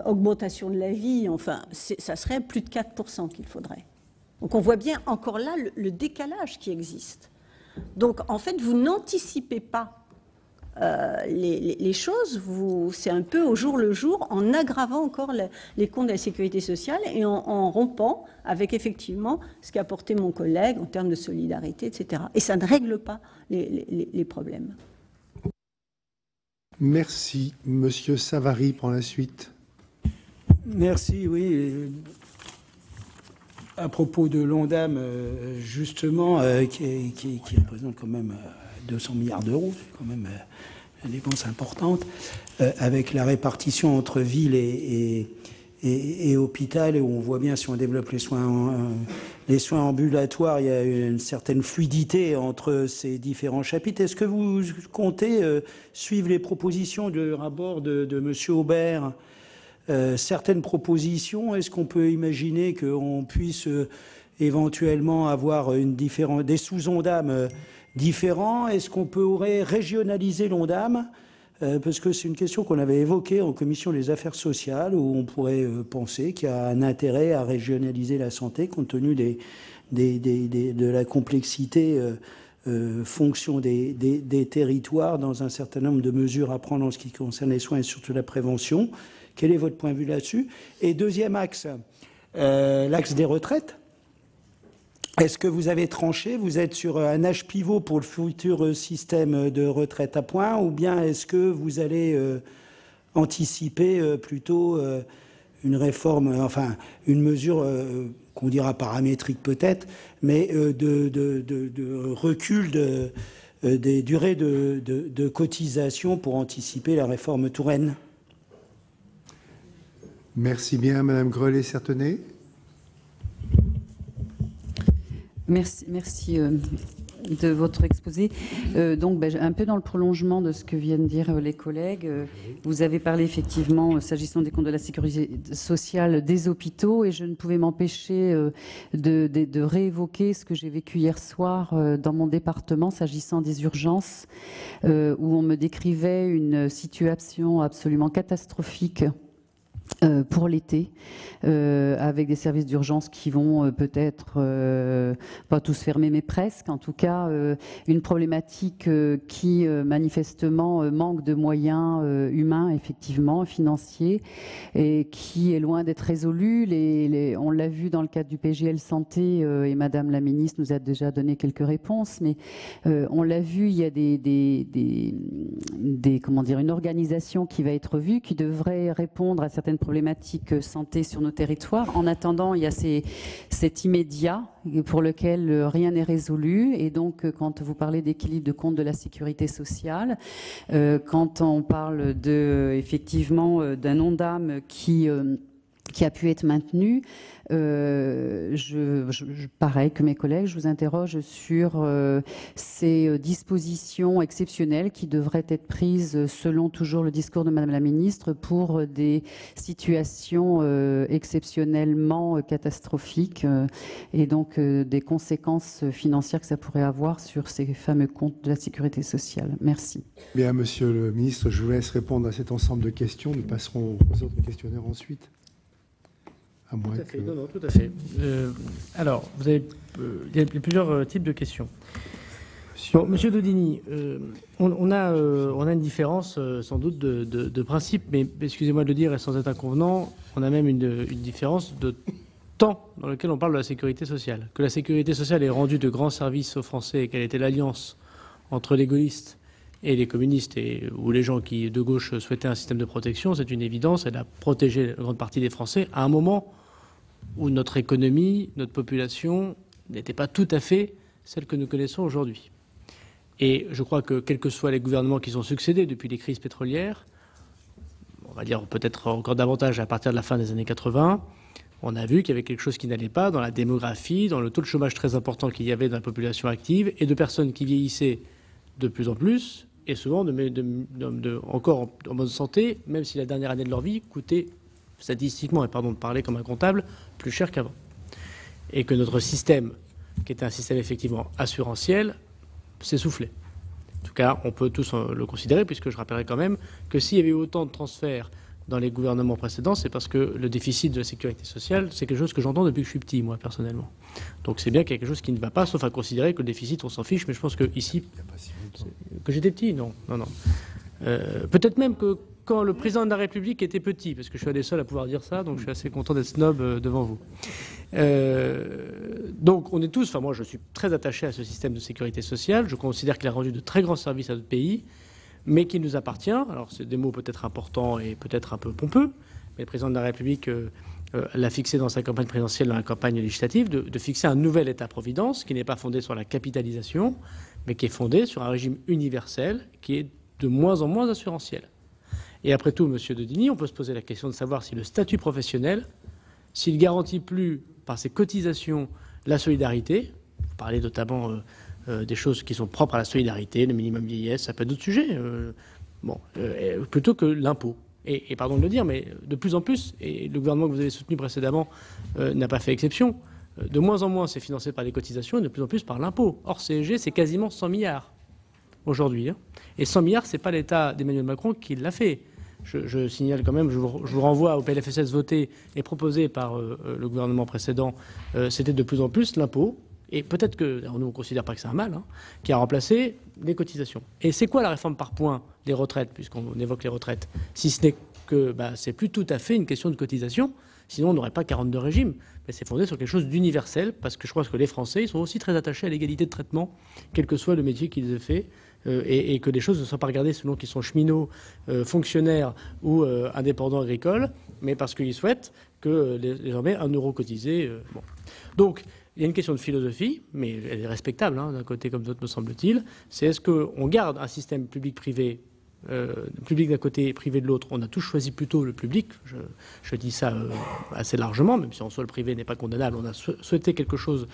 augmentation de la vie, enfin, ça serait plus de 4% qu'il faudrait. Donc on voit bien encore là le décalage qui existe. Donc en fait, vous n'anticipez pas les choses, c'est un peu au jour le jour, en aggravant encore les comptes de la sécurité sociale et en rompant avec effectivement ce qu'a apporté mon collègue en termes de solidarité, etc. Et ça ne règle pas les problèmes. Merci. Monsieur Savary prend la suite. Merci, oui. À propos de l'ONDAM, justement, qui représente quand même 200 milliards d'euros, c'est quand même une dépense importante, avec la répartition entre ville et hôpital, où on voit bien, si on développe les soins ambulatoires, il y a une certaine fluidité entre ces différents chapitres. Est-ce que vous comptez suivre les propositions du rapport de M. Aubert, certaines propositions? Est-ce qu'on peut imaginer qu'on puisse éventuellement avoir des sous-ONDAM différents? Est-ce qu'on pourrait régionaliser l'ONDAM? Parce que c'est une question qu'on avait évoquée en commission des affaires sociales, où on pourrait penser qu'il y a un intérêt à régionaliser la santé compte tenu de la complexité fonction des territoires, dans un certain nombre de mesures à prendre en ce qui concerne les soins et surtout la prévention. Quel est votre point de vue là-dessus? Et deuxième axe, l'axe des retraites. Est-ce que vous avez tranché? Vous êtes sur un âge pivot pour le futur système de retraite à points, ou bien est-ce que vous allez anticiper plutôt une réforme, enfin une mesure qu'on dira paramétrique peut-être, mais de recul des durées de cotisation pour anticiper la réforme Touraine? Merci bien, Madame Grellet-Certenais. Merci de votre exposé. Donc, un peu dans le prolongement de ce que viennent de dire les collègues, vous avez parlé effectivement, s'agissant des comptes de la sécurité sociale, des hôpitaux, et je ne pouvais m'empêcher de réévoquer ce que j'ai vécu hier soir dans mon département, s'agissant des urgences, où on me décrivait une situation absolument catastrophique pour l'été, avec des services d'urgence qui vont peut-être pas tous fermer, mais presque. En tout cas, une problématique qui manifestement manque de moyens humains, effectivement, financiers, et qui est loin d'être résolue. On l'a vu dans le cadre du PGL Santé, et Madame la Ministre nous a déjà donné quelques réponses, mais on l'a vu, il y a comment dire, une organisation qui va être vue, qui devrait répondre à certaines problématiques santé sur nos territoires. En attendant, il y a cet immédiat pour lequel rien n'est résolu. Et donc, quand vous parlez d'équilibre de compte de la sécurité sociale, quand on parle effectivement d'un ONDAM qui a pu être maintenu, pareil que mes collègues, je vous interroge sur ces dispositions exceptionnelles qui devraient être prises selon toujours le discours de Madame la Ministre pour des situations exceptionnellement catastrophiques et donc des conséquences financières que ça pourrait avoir sur ces fameux comptes de la sécurité sociale. Merci. Bien, Monsieur le Ministre, je vous laisse répondre à cet ensemble de questions. Nous passerons aux autres questionnaires ensuite. Tout à fait. Non, tout à fait. Alors, il y a plusieurs types de questions. Bon, Monsieur Daudigny, on a une différence sans doute de principe, mais excusez-moi de le dire et sans être inconvenant, on a même une différence temps dans lequel on parle de la sécurité sociale, que la sécurité sociale ait rendu de grands services aux Français et quelle était l'alliance entre les gaullistes et les communistes ou les gens qui, de gauche, souhaitaient un système de protection, c'est une évidence. Elle a protégé une grande partie des Français à un moment où notre économie, notre population n'était pas tout à fait celle que nous connaissons aujourd'hui. Et je crois que, quels que soient les gouvernements qui sont succédés depuis les crises pétrolières, on va dire peut-être encore davantage à partir de la fin des années 80, on a vu qu'il y avait quelque chose qui n'allait pas dans la démographie, dans le taux de chômage très important qu'il y avait dans la population active et de personnes qui vieillissaient de plus en plus et souvent encore en bonne santé, même si la dernière année de leur vie coûtait statistiquement, et pardon de parler comme un comptable, plus cher qu'avant. Et que notre système, qui était un système effectivement assurantiel, s'essoufflait. En tout cas, on peut tous le considérer, puisque je rappellerai quand même que s'il y avait eu autant de transferts dans les gouvernements précédents, c'est parce que le déficit de la sécurité sociale, c'est quelque chose que j'entends depuis que je suis petit, moi, personnellement. Donc c'est bien qu'il y a quelque chose qui ne va pas, sauf à considérer que le déficit, on s'en fiche, mais je pense que ici, que j'étais petit, non. Peut-être même que quand le président de la République était petit, parce que je suis un des seuls à pouvoir dire ça, donc je suis assez content d'être snob devant vous. Donc on est tous, enfin moi je suis très attaché à ce système de sécurité sociale, je considère qu'il a rendu de très grands services à notre pays, mais qu'il nous appartient, alors c'est des mots peut-être importants et peut-être un peu pompeux, mais le président de la République l'a fixé dans sa campagne présidentielle, dans la campagne législative, de fixer un nouvel État-providence qui n'est pas fondé sur la capitalisation, mais qui est fondé sur un régime universel qui est de moins en moins assurantiel. Et après tout, Monsieur Daudigny, on peut se poser la question de savoir si le statut professionnel, s'il garantit plus par ses cotisations la solidarité, vous parlez notamment des choses qui sont propres à la solidarité, le minimum vieillesse, ça peut être d'autres sujets, plutôt que l'impôt. Et pardon de le dire, mais de plus en plus, et le gouvernement que vous avez soutenu précédemment n'a pas fait exception, de moins en moins c'est financé par les cotisations et de plus en plus par l'impôt. Or, CSG, c'est quasiment 100 milliards aujourd'hui. Et 100 milliards, ce n'est pas l'État d'Emmanuel Macron qui l'a fait. Je signale quand même, je vous renvoie au PLFSS voté et proposé par le gouvernement précédent, c'était de plus en plus l'impôt, et peut-être que, alors nous on ne considère pas que c'est un mal, qui a remplacé les cotisations. Et c'est quoi la réforme par points des retraites, puisqu'on évoque les retraites, si ce n'est que c'est plus tout à fait une question de cotisation, sinon on n'aurait pas 42 régimes, mais c'est fondé sur quelque chose d'universel, parce que je crois que les Français ils sont aussi très attachés à l'égalité de traitement, quel que soit le métier qu'ils aient fait, et que les choses ne soient pas regardées selon qu'ils sont cheminots, fonctionnaires ou indépendants agricoles, mais parce qu'ils souhaitent que désormais 1 euro cotisé. Bon. Donc, il y a une question de philosophie, mais elle est respectable d'un côté comme d'autre, me semble-t-il. C'est est-ce qu'on garde un système public-privé, public d'un côté et privé de l'autre? On a tous choisi plutôt le public. Je dis ça assez largement, même si en soi le privé n'est pas condamnable. On a souhaité quelque chose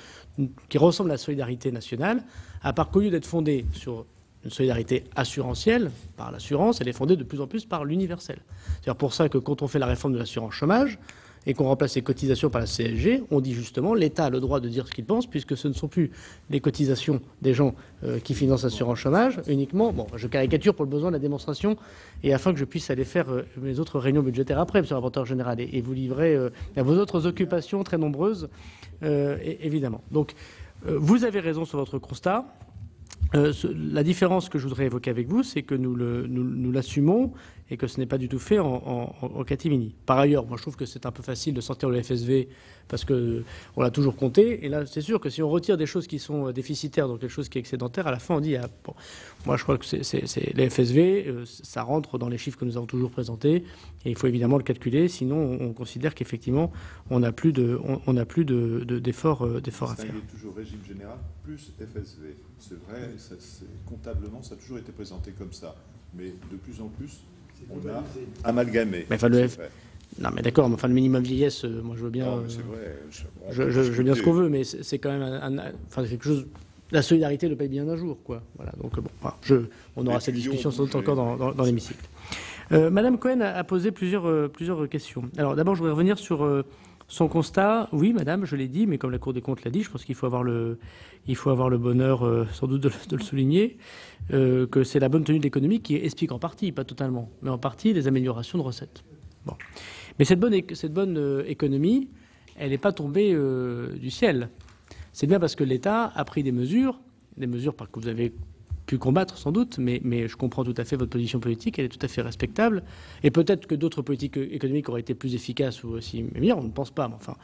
qui ressemble à la solidarité nationale, à part qu'au lieu d'être fondé sur une solidarité assurantielle, par l'assurance, elle est fondée de plus en plus par l'universel. C'est pour ça que quand on fait la réforme de l'assurance chômage et qu'on remplace les cotisations par la CSG, on dit justement l'État a le droit de dire ce qu'il pense, puisque ce ne sont plus les cotisations des gens qui financent l'assurance chômage, uniquement, bon, je caricature pour le besoin de la démonstration, et afin que je puisse aller faire mes autres réunions budgétaires après, monsieur le rapporteur général, et vous livrer à vos autres occupations très nombreuses, évidemment. Donc, vous avez raison sur votre constat. La différence que je voudrais évoquer avec vous, c'est que nous l'assumons et que ce n'est pas du tout fait en catimini. Par ailleurs, moi je trouve que c'est un peu facile de sortir le FSV parce qu'on l'a toujours compté. Et là, c'est sûr que si on retire des choses qui sont déficitaires, donc quelque chose qui est excédentaire, à la fin on dit bon, moi je crois que c'est les FSV, ça rentre dans les chiffres que nous avons toujours présentés et il faut évidemment le calculer, sinon on considère qu'effectivement on n'a plus d'efforts à faire. C'est toujours régime général plus FSV. C'est vrai, comptablement ça a toujours été présenté comme ça, mais de plus en plus on a amalgamé. Non, mais d'accord, mais enfin, le minimum vieillesse, moi je veux bien. Non, c'est vrai. Je veux bien ce qu'on veut, mais c'est quand même enfin, quelque chose. La solidarité le paye bien un jour, quoi. Voilà. Donc bon, on aura cette discussion sans doute encore dans l'hémicycle. Madame Cohen a posé plusieurs questions. Alors d'abord, je voudrais revenir sur son constat. Oui, madame, je l'ai dit, mais comme la Cour des comptes l'a dit, je pense qu'il faut avoir le bonheur, sans doute, de le souligner, que c'est la bonne tenue de l'économie qui explique en partie, pas totalement, mais en partie les améliorations de recettes. Bon. Mais cette bonne économie, elle n'est pas tombée du ciel. C'est bien parce que l'État a pris des mesures que vous avez pu combattre sans doute, mais je comprends tout à fait votre position politique, elle est tout à fait respectable. Et peut-être que d'autres politiques économiques auraient été plus efficaces ou aussi meilleures, on ne pense pas, mais enfin,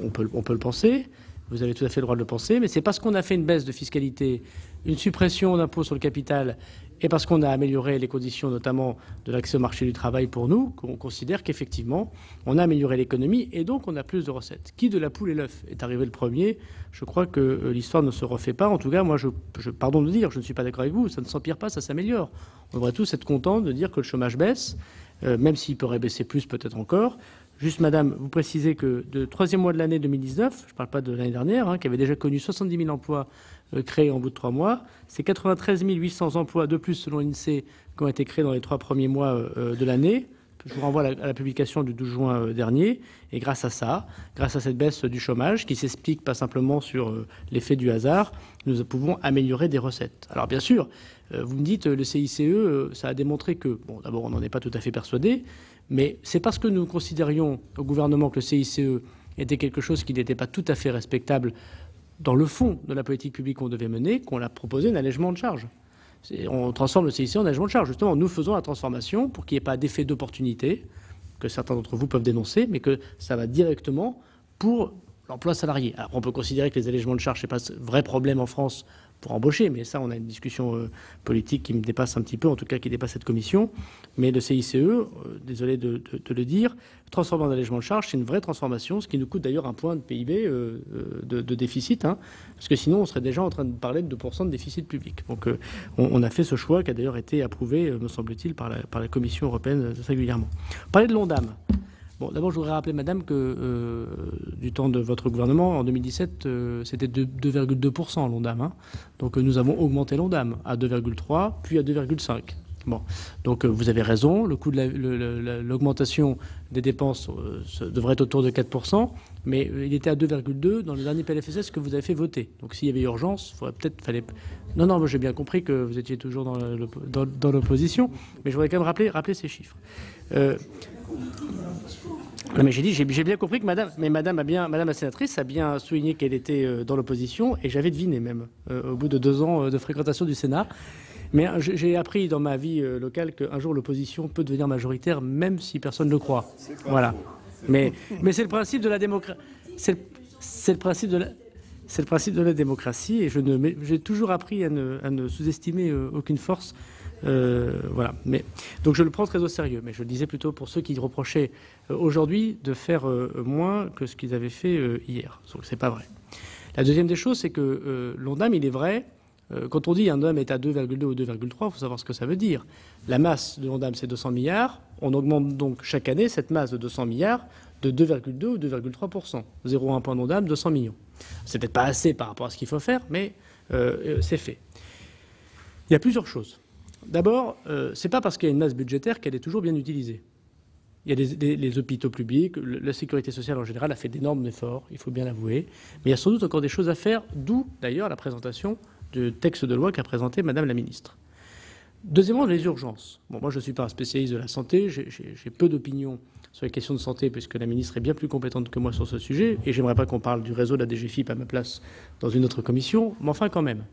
on peut le penser. Vous avez tout à fait le droit de le penser, mais c'est parce qu'on a fait une baisse de fiscalité, une suppression d'impôts sur le capital, et parce qu'on a amélioré les conditions, notamment de l'accès au marché du travail pour nous, qu'on considère qu'effectivement, on a amélioré l'économie et donc on a plus de recettes. Qui de la poule et l'œuf est arrivé le premier? Je crois que l'histoire ne se refait pas. En tout cas, moi, pardon de dire, je ne suis pas d'accord avec vous, ça ne s'empire pas, ça s'améliore. On devrait tous être contents de dire que le chômage baisse, même s'il pourrait baisser plus peut-être encore. Juste, madame, vous précisez que le troisième mois de l'année 2019, je ne parle pas de l'année dernière, qui avait déjà connu 70 000 emplois créés en bout de 3 mois, c'est 93 800 emplois de plus selon l'INSEE qui ont été créés dans les 3 premiers mois de l'année. Je vous renvoie à la publication du 12 juin dernier. Et grâce à ça, grâce à cette baisse du chômage, qui s'explique pas simplement sur l'effet du hasard, nous pouvons améliorer des recettes. Alors bien sûr, vous me dites, le CICE, ça a démontré que, bon, d'abord, on n'en est pas tout à fait persuadé, mais c'est parce que nous considérions au gouvernement que le CICE était quelque chose qui n'était pas tout à fait respectable dans le fond de la politique publique qu'on devait mener, qu'on a proposé un allègement de charges. On transforme le CICE en allègement de charges. Justement, nous faisons la transformation pour qu'il n'y ait pas d'effet d'opportunité, que certains d'entre vous peuvent dénoncer, mais que ça va directement pour l'emploi salarié. Alors, on peut considérer que les allègements de charges, ce n'est pas un vrai problème en France pour embaucher, mais ça, on a une discussion politique qui me dépasse un petit peu, en tout cas qui dépasse cette commission. Mais le CICE, désolé de le dire, transformer en allègement de charges, c'est une vraie transformation, ce qui nous coûte d'ailleurs un point de PIB de déficit, parce que sinon on serait déjà en train de parler de 2% de déficit public. Donc on a fait ce choix qui a d'ailleurs été approuvé, me semble-t-il, par la Commission européenne régulièrement. Parler de l'ONDAM. Bon, d'abord, je voudrais rappeler, madame, que du temps de votre gouvernement, en 2017, c'était 2,2% l'ONDAM. Donc nous avons augmenté l'ONDAM à 2,3, puis à 2,5. Bon, donc vous avez raison, le coût de l'augmentation des dépenses devrait être autour de 4%, mais il était à 2,2 dans le dernier PLFSS que vous avez fait voter. Donc s'il y avait urgence, fallait... Non, moi j'ai bien compris que vous étiez toujours dans l'opposition, mais je voudrais quand même rappeler ces chiffres. Non, mais j'ai bien compris que madame la sénatrice a bien souligné qu'elle était dans l'opposition, et j'avais deviné même, au bout de 2 ans de fréquentation du Sénat. Mais j'ai appris dans ma vie locale qu'un jour l'opposition peut devenir majoritaire, même si personne ne le croit. Voilà. Mais c'est le principe de la démocratie. C'est le principe de la démocratie, et j'ai toujours appris à ne sous-estimer aucune force. Voilà. Donc je le prends très au sérieux. Mais je le disais plutôt pour ceux qui reprochaient aujourd'hui de faire moins que ce qu'ils avaient fait hier. Donc c'est pas vrai. La deuxième des choses, c'est que l'ONDAM, il est vrai. Quand on dit un ONDAM est à 2,2 ou 2,3, il faut savoir ce que ça veut dire. La masse de l'ONDAM, c'est 200 milliards. On augmente donc chaque année cette masse de 200 milliards de 2,2 ou 2,3%. 0,1 point d'ONDAM, 200 millions. C'est peut-être pas assez par rapport à ce qu'il faut faire, mais c'est fait. Il y a plusieurs choses. D'abord, c'est pas parce qu'il y a une masse budgétaire qu'elle est toujours bien utilisée. Il y a les hôpitaux publics, la sécurité sociale en général a fait d'énormes efforts, il faut bien l'avouer. Mais il y a sans doute encore des choses à faire, d'où d'ailleurs la présentation du texte de loi qu'a présenté Madame la Ministre. Deuxièmement, les urgences. Bon, moi je ne suis pas un spécialiste de la santé, j'ai peu d'opinion sur les questions de santé, puisque la ministre est bien plus compétente que moi sur ce sujet, et j'aimerais pas qu'on parle du réseau de la DGFiP à ma place dans une autre commission, mais enfin quand même.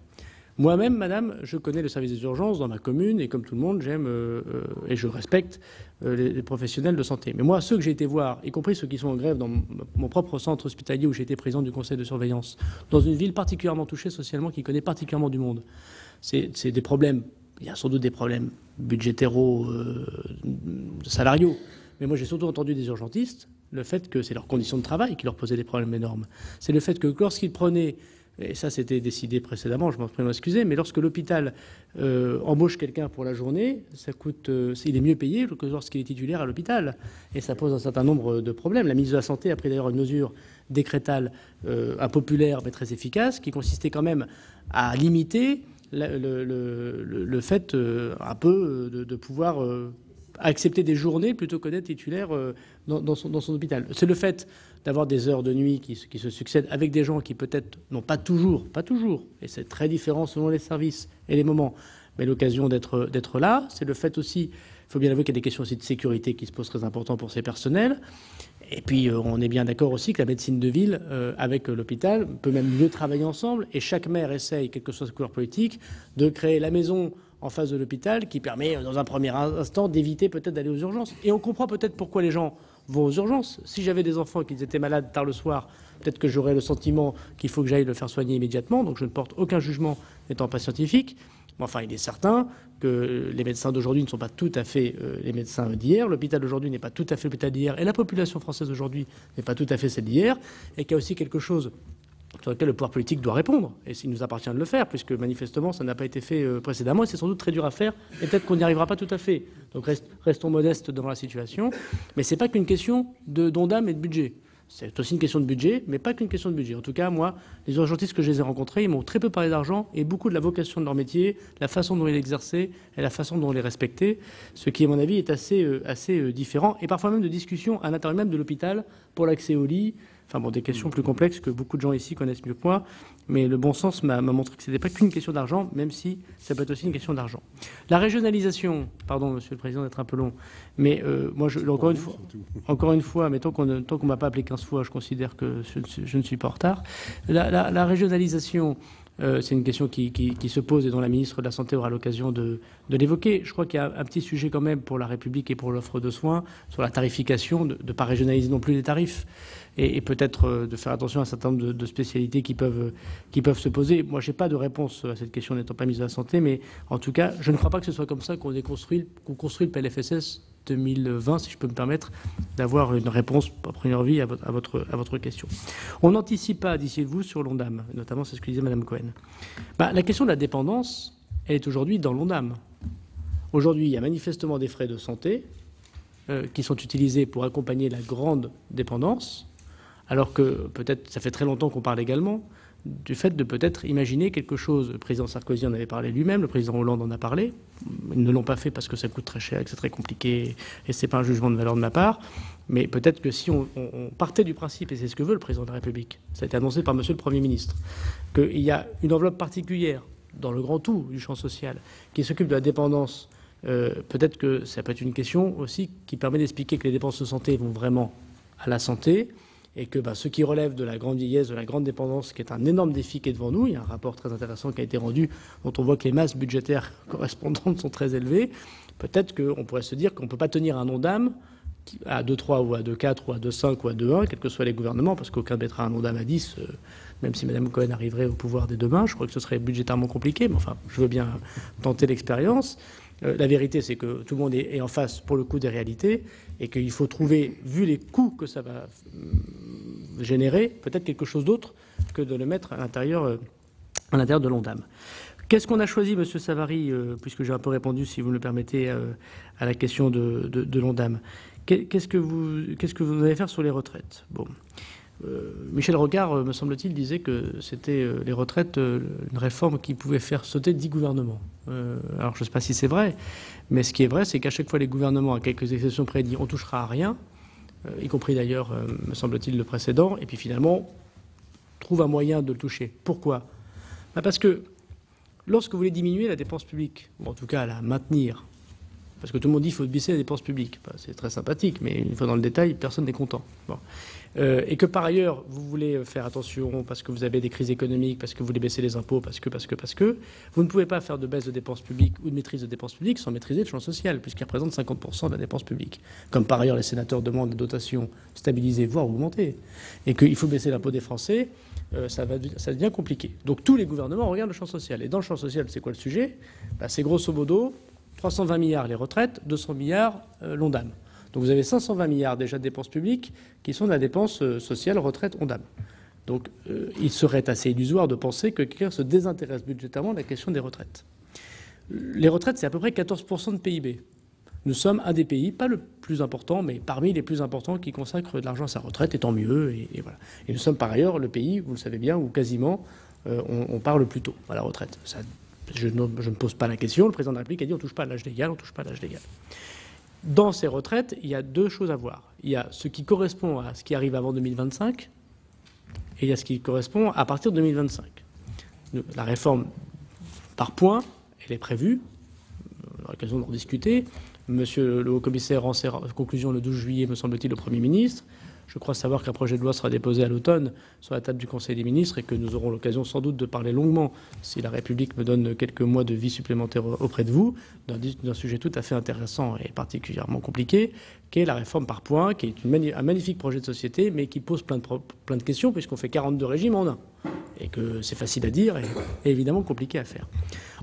Moi-même, madame, je connais le service des urgences dans ma commune, et comme tout le monde, j'aime et je respecte les professionnels de santé. Mais moi, ceux que j'ai été voir, y compris ceux qui sont en grève dans mon propre centre hospitalier où j'ai été président du conseil de surveillance, dans une ville particulièrement touchée socialement, qui connaît particulièrement du monde, c'est des problèmes. Il y a sans doute des problèmes budgétéraux, salariaux. Mais moi, j'ai surtout entendu des urgentistes, le fait que c'est leurs conditions de travail qui leur posaient des problèmes énormes. C'est le fait que lorsqu'ils prenaient... Et ça, c'était décidé précédemment, je m'en prie m'excuser, mais lorsque l'hôpital embauche quelqu'un pour la journée, ça coûte, il est mieux payé que lorsqu'il est titulaire à l'hôpital. Et ça pose un certain nombre de problèmes. La ministre de la Santé a pris d'ailleurs une mesure décrétale impopulaire mais très efficace, qui consistait quand même à limiter le fait un peu de pouvoir accepter des journées plutôt que d'être titulaire dans son hôpital. C'est le fait d'avoir des heures de nuit qui se succèdent avec des gens qui peut-être n'ont pas toujours, et c'est très différent selon les services et les moments, mais l'occasion d'être là. C'est le fait aussi, il faut bien avouer qu'il y a des questions aussi de sécurité qui se posent très importantes pour ces personnels. Et puis, on est bien d'accord aussi que la médecine de ville, avec l'hôpital, peut même mieux travailler ensemble. Et chaque maire essaye, quelle que soit sa couleur politique, de créer la maison en face de l'hôpital qui permet, dans un premier instant, d'éviter peut-être d'aller aux urgences. Et on comprend peut-être pourquoi les gens vont aux urgences. Si j'avais des enfants et qu'ils étaient malades tard le soir, peut-être que j'aurais le sentiment qu'il faut que j'aille le faire soigner immédiatement. Donc je ne porte aucun jugement n'étant pas scientifique. Mais enfin, il est certain que les médecins d'aujourd'hui ne sont pas tout à fait les médecins d'hier. L'hôpital d'aujourd'hui n'est pas tout à fait l'hôpital d'hier. Et la population française d'aujourd'hui n'est pas tout à fait celle d'hier. Et qu'il y a aussi quelque chose sur lequel le pouvoir politique doit répondre. Et s'il nous appartient de le faire, puisque manifestement, ça n'a pas été fait précédemment. Et c'est sans doute très dur à faire. Et peut-être qu'on n'y arrivera pas tout à fait. Donc restons modestes devant la situation. Mais ce n'est pas qu'une question d'ondame et de budget. C'est aussi une question de budget, mais pas qu'une question de budget. En tout cas, moi, les urgentistes que je les ai rencontrés, ils m'ont très peu parlé d'argent et beaucoup de la vocation de leur métier, la façon dont ils l'exerçaient et la façon dont ils les respectaient, ce qui, à mon avis, est assez différent, et parfois même de discussions à l'intérieur même de l'hôpital pour l'accès au lit. Enfin bon, des questions plus complexes que beaucoup de gens ici connaissent mieux que moi, mais le bon sens m'a montré que ce n'était pas qu'une question d'argent, même si ça peut être aussi une question d'argent. La régionalisation, pardon, Monsieur le Président, d'être un peu long, mais moi, encore une fois, mais tant qu'on ne m'a pas appelé 15 fois, je considère que je ne suis pas en retard. La régionalisation, c'est une question qui se pose et dont la ministre de la Santé aura l'occasion de l'évoquer. Je crois qu'il y a un petit sujet quand même pour la République et pour l'offre de soins sur la tarification, de ne pas régionaliser non plus les tarifs et peut-être de faire attention à un certain nombre de spécialités qui peuvent se poser. Moi, je n'ai pas de réponse à cette question n'étant pas ministre de la Santé, mais en tout cas, je ne crois pas que ce soit comme ça qu'on construit le PLFSS 2020, si je peux me permettre d'avoir une réponse à première vue à votre question. On n'anticipe pas, disiez-vous, sur l'ONDAM, notamment c'est ce que disait Mme Cohen. La question de la dépendance, elle est aujourd'hui dans l'ONDAM. Aujourd'hui, il y a manifestement des frais de santé qui sont utilisés pour accompagner la grande dépendance, alors que peut-être ça fait très longtemps qu'on parle également du fait de peut-être imaginer quelque chose. Le président Sarkozy en avait parlé lui-même, le président Hollande en a parlé. Ils ne l'ont pas fait parce que ça coûte très cher et que c'est très compliqué et ce n'est pas un jugement de valeur de ma part. Mais peut-être que si on partait du principe, et c'est ce que veut le président de la République, ça a été annoncé par monsieur le Premier ministre, qu'il y a une enveloppe particulière dans le grand tout du champ social qui s'occupe de la dépendance, peut-être que ça peut être une question aussi qui permet d'expliquer que les dépenses de santé vont vraiment à la santé, et que ce qui relève de la grande vieillesse, de la grande dépendance, qui est un énorme défi qui est devant nous, il y a un rapport très intéressant qui a été rendu, dont on voit que les masses budgétaires correspondantes sont très élevées, peut-être qu'on pourrait se dire qu'on ne peut pas tenir un ONDAM à 2,3 ou à 2,4 ou à 2,5 ou à 2,1, quels que soient les gouvernements, parce qu'aucun ne mettra un ONDAM à 10, même si Mme Cohen arriverait au pouvoir dès demain. Je crois que ce serait budgétairement compliqué, mais enfin, je veux bien tenter l'expérience. La vérité, c'est que tout le monde est en face, pour le coup, des réalités, et qu'il faut trouver, vu les coûts que ça va générer, peut-être quelque chose d'autre que de le mettre à l'intérieur de l'ONDAM. Qu'est-ce qu'on a choisi, Monsieur Savary, puisque j'ai un peu répondu, si vous me le permettez, à la question de l'ONDAM. Qu'est-ce que vous allez faire sur les retraites? Bon. Michel Rocard, me semble-t-il, disait que c'était les retraites, une réforme qui pouvait faire sauter 10 gouvernements. Alors je ne sais pas si c'est vrai, mais ce qui est vrai, c'est qu'à chaque fois les gouvernements, à quelques exceptions près, disent on ne touchera à rien, y compris d'ailleurs, me semble-t-il, le précédent, et puis finalement, trouve un moyen de le toucher. Pourquoi? Parce que lorsque vous voulez diminuer la dépense publique, ou en tout cas la maintenir, parce que tout le monde dit qu'il faut baisser la dépense publique. C'est très sympathique, mais une fois dans le détail, personne n'est content. Bon. Et que par ailleurs, vous voulez faire attention parce que vous avez des crises économiques, parce que vous voulez baisser les impôts, parce que, vous ne pouvez pas faire de baisse de dépenses publiques ou de maîtrise de dépenses publiques sans maîtriser le champ social, puisqu'il représente 50% de la dépense publique. Comme par ailleurs, les sénateurs demandent des dotations stabilisées, voire augmentées, et qu'il faut baisser l'impôt des Français, ça devient compliqué. Donc tous les gouvernements regardent le champ social. Et dans le champ social, c'est quoi le sujet? C'est grosso modo 320 milliards les retraites, 200 milliards l'ONDAM. Donc vous avez 520 milliards déjà de dépenses publiques qui sont de la dépense sociale, retraite, ONDAM. Donc il serait assez illusoire de penser que quelqu'un se désintéresse budgétairement de la question des retraites. Les retraites, c'est à peu près 14% de PIB. Nous sommes un des pays, pas le plus important, mais parmi les plus importants qui consacrent de l'argent à sa retraite, et tant mieux. Et voilà. Et nous sommes par ailleurs le pays, vous le savez bien, où quasiment on part le plus tôt à la retraite. Ça, je ne pose pas la question. Le président de la République a dit on ne touche pas à l'âge légal, on ne touche pas à l'âge légal. Dans ces retraites, il y a deux choses à voir. Il y a ce qui correspond à ce qui arrive avant 2025 et il y a ce qui correspond à partir de 2025. La réforme par points, elle est prévue. On aura l'occasion d'en discuter. Monsieur le haut-commissaire rend ses conclusions le 12 juillet, me semble-t-il, au Premier ministre. Je crois savoir qu'un projet de loi sera déposé à l'automne sur la table du Conseil des ministres et que nous aurons l'occasion sans doute de parler longuement, si la République me donne quelques mois de vie supplémentaire auprès de vous, d'un sujet tout à fait intéressant et particulièrement compliqué, qui est la réforme par points, qui est un magnifique projet de société, mais qui pose plein de questions, puisqu'on fait 42 régimes en un. Et que c'est facile à dire et évidemment compliqué à faire.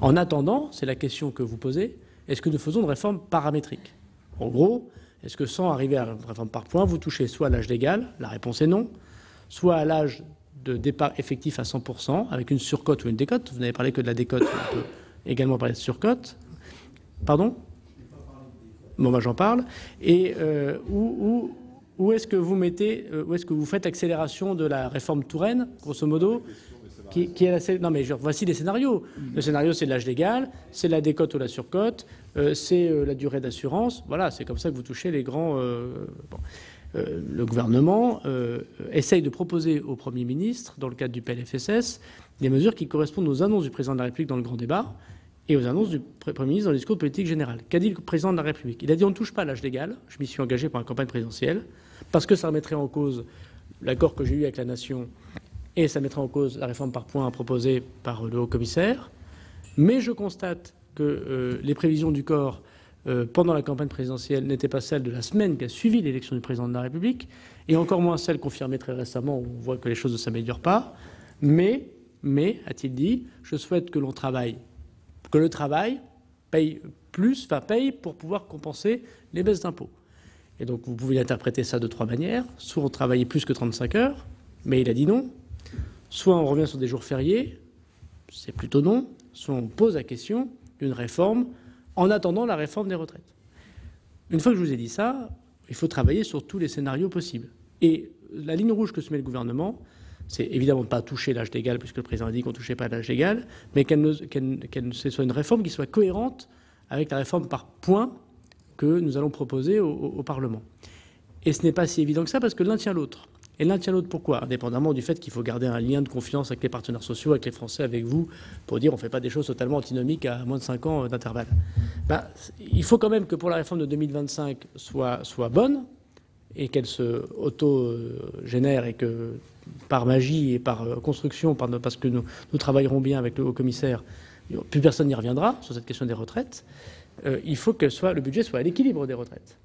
En attendant, c'est la question que vous posez, est-ce que nous faisons une réforme paramétrique? En gros, est-ce que sans arriver à une réforme par points, vous touchez soit à l'âge légal, la réponse est non, soit à l'âge de départ effectif à 100%, avec une surcote ou une décote? Vous n'avez parlé que de la décote, on peut également parler de surcote. Pardon? Bon, ben, j'en parle. Et où est-ce que vous mettez, où est-ce que vous faites l'accélération de la réforme Touraine, grosso modo, qui est non, mais voici les scénarios. Le scénario, c'est l'âge légal, c'est la décote ou la surcote, c'est la durée d'assurance. Voilà, c'est comme ça que vous touchez les grands. Le gouvernement essaye de proposer au Premier ministre, dans le cadre du PLFSS, des mesures qui correspondent aux annonces du président de la République dans le grand débat et aux annonces du Premier ministre dans le discours de politique générale. Qu'a dit le président de la République? Il a dit on ne touche pas à l'âge légal. Je m'y suis engagé pour la campagne présidentielle parce que ça remettrait en cause l'accord que j'ai eu avec la nation et ça mettrait en cause la réforme par points proposée par le haut-commissaire. Mais je constate que les prévisions du corps pendant la campagne présidentielle n'étaient pas celles de la semaine qui a suivi l'élection du président de la République, et encore moins celles confirmées très récemment où on voit que les choses ne s'améliorent pas. Mais, a-t-il dit, je souhaite que l'on travaille, que le travail paye plus, paye pour pouvoir compenser les baisses d'impôts. Et donc vous pouvez interpréter ça de trois manières. Soit on travaillait plus que 35 heures, mais il a dit non. Soit on revient sur des jours fériés, c'est plutôt non. Soit on pose la question d'une réforme en attendant la réforme des retraites. Une fois que je vous ai dit ça, il faut travailler sur tous les scénarios possibles. Et la ligne rouge que se met le gouvernement, c'est évidemment de ne pas toucher l'âge légal, puisque le président a dit qu'on ne touchait pas l'âge légal, mais ce soit une réforme qui soit cohérente avec la réforme par points que nous allons proposer au Parlement. Et ce n'est pas si évident que ça, parce que l'un tient l'autre. Et l'un tient l'autre pourquoi? Indépendamment du fait qu'il faut garder un lien de confiance avec les partenaires sociaux, avec les Français, avec vous, pour dire on ne fait pas des choses totalement antinomiques à moins de 5 ans d'intervalle. Il faut quand même que pour la réforme de 2025 soit bonne, et qu'elle se auto-génère, et que par magie et par construction, parce que nous travaillerons bien avec le haut-commissaire, plus personne n'y reviendra sur cette question des retraites, il faut que le budget soit à l'équilibre des retraites.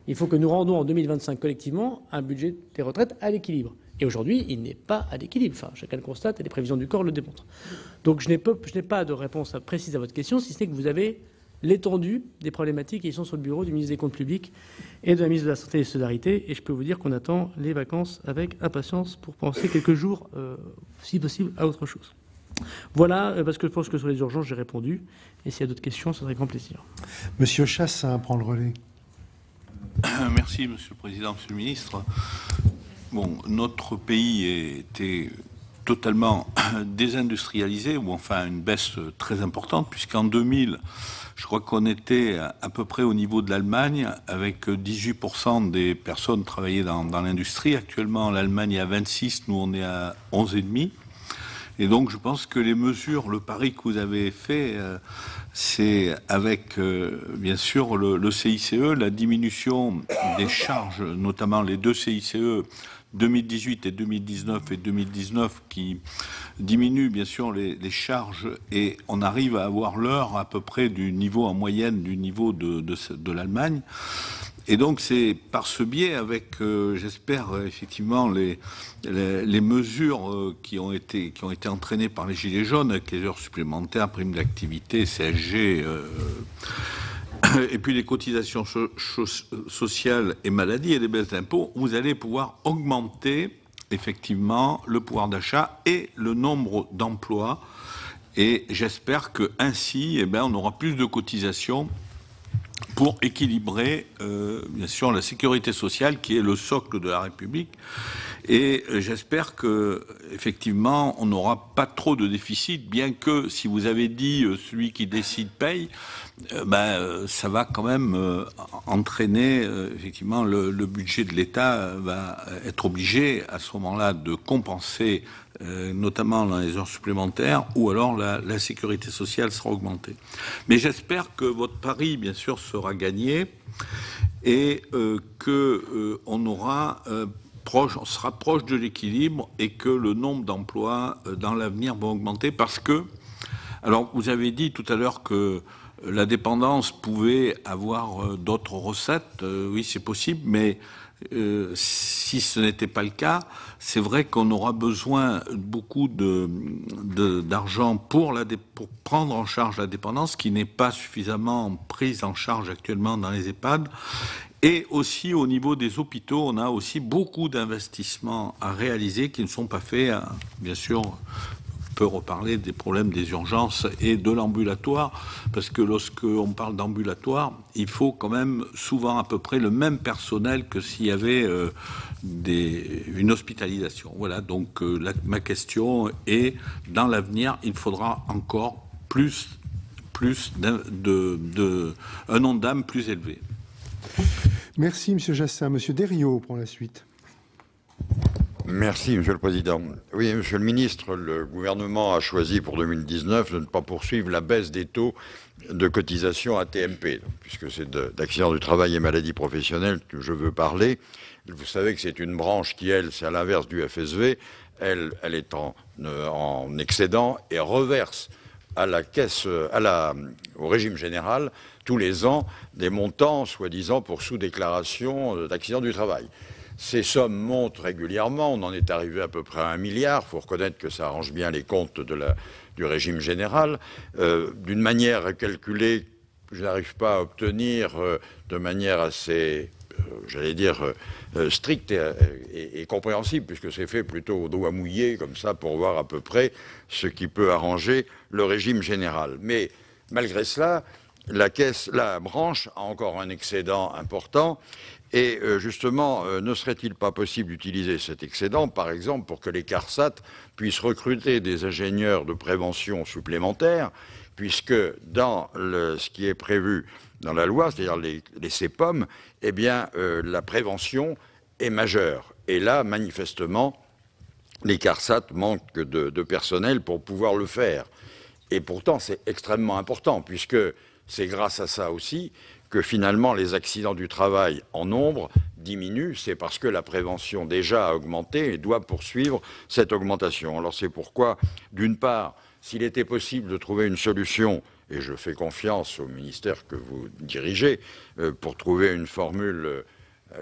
Il faut que nous rendons en 2025 collectivement un budget des retraites à l'équilibre. Et aujourd'hui, il n'est pas à l'équilibre. Enfin, chacun le constate et les prévisions du corps le démontrent. Donc je n'ai pas de réponse précise à votre question, si ce n'est que vous avez l'étendue des problématiques qui sont sur le bureau du ministre des Comptes publics et de la ministre de la Santé et des Solidarités. Et je peux vous dire qu'on attend les vacances avec impatience pour penser quelques jours, si possible, à autre chose. Voilà, parce que je pense que sur les urgences, j'ai répondu. Et s'il y a d'autres questions, ce serait avec grand plaisir. Monsieur Chassaing prend le relais. Merci, Monsieur le Président, Monsieur le Ministre. Bon, notre pays était totalement désindustrialisé, ou enfin une baisse très importante, puisqu'en 2000, je crois qu'on était à peu près au niveau de l'Allemagne, avec 18% des personnes travaillaient dans l'industrie. Actuellement, l'Allemagne est à 26%, nous on est à 11,5%. Et donc je pense que les mesures, le pari que vous avez fait, c'est avec bien sûr le CICE, la diminution des charges, notamment les deux CICE 2018 et 2019 qui diminuent bien sûr les charges, et on arrive à avoir l'heure à peu près du niveau en moyenne du niveau de l'Allemagne. Et donc c'est par ce biais, avec j'espère effectivement les mesures qui ont été entraînées par les Gilets jaunes, avec les heures supplémentaires, primes d'activité, CSG, et puis les cotisations sociales et maladies et les baisses d'impôts, vous allez pouvoir augmenter effectivement le pouvoir d'achat et le nombre d'emplois. Et j'espère que ainsi, on aura plus de cotisations pour équilibrer, bien sûr, la sécurité sociale qui est le socle de la République. Et j'espère que, effectivement, on n'aura pas trop de déficit, bien que, si vous avez dit celui qui décide paye, ça va quand même entraîner, effectivement, le budget de l'État va être obligé à ce moment-là de compenser, notamment dans les heures supplémentaires, ou alors la sécurité sociale sera augmentée. Mais j'espère que votre pari, bien sûr, sera gagné, et qu'on aura on se rapproche de l'équilibre et que le nombre d'emplois dans l'avenir va augmenter parce que, alors vous avez dit tout à l'heure que la dépendance pouvait avoir d'autres recettes, oui c'est possible, mais si ce n'était pas le cas, c'est vrai qu'on aura besoin beaucoup d'argent pour prendre en charge la dépendance qui n'est pas suffisamment prise en charge actuellement dans les EHPAD. Et aussi au niveau des hôpitaux, on a aussi beaucoup d'investissements à réaliser qui ne sont pas faits, bien sûr. On peut reparler des problèmes des urgences et de l'ambulatoire, parce que lorsqu'on parle d'ambulatoire, il faut quand même souvent à peu près le même personnel que s'il y avait une hospitalisation. Voilà, donc ma question est, dans l'avenir, il faudra encore un Ondam plus élevé. Merci, M. Jassin. M. Deriot prend la suite. Merci, Monsieur le Président. Oui, Monsieur le Ministre, le gouvernement a choisi pour 2019 de ne pas poursuivre la baisse des taux de cotisation AT-MP, puisque c'est d'accidents du travail et maladies professionnelles que je veux parler. Vous savez que c'est une branche qui, elle, c'est à l'inverse du FSV, elle est en excédent et reverse à la caisse, au régime général, tous les ans, des montants, soi-disant, pour sous-déclaration d'accidents du travail. Ces sommes montent régulièrement, on en est arrivé à peu près à 1 milliard, il faut reconnaître que ça arrange bien les comptes du régime général. D'une manière calculée, je n'arrive pas à obtenir de manière assez, j'allais dire, stricte et compréhensible, puisque c'est fait plutôt au doigt mouillé, comme ça, pour voir à peu près ce qui peut arranger le régime général. Mais malgré cela, la branche a encore un excédent important. Et justement, ne serait-il pas possible d'utiliser cet excédent, par exemple, pour que les CARSAT puissent recruter des ingénieurs de prévention supplémentaires, puisque dans ce qui est prévu dans la loi, c'est-à-dire les CEPOM, eh bien, la prévention est majeure. Et là, manifestement, les CARSAT manquent de personnel pour pouvoir le faire. Et pourtant, c'est extrêmement important, puisque c'est grâce à ça aussi que finalement les accidents du travail en nombre diminuent. C'est parce que la prévention déjà a augmenté et doit poursuivre cette augmentation. Alors c'est pourquoi, d'une part, s'il était possible de trouver une solution, et je fais confiance au ministère que vous dirigez, pour trouver une formule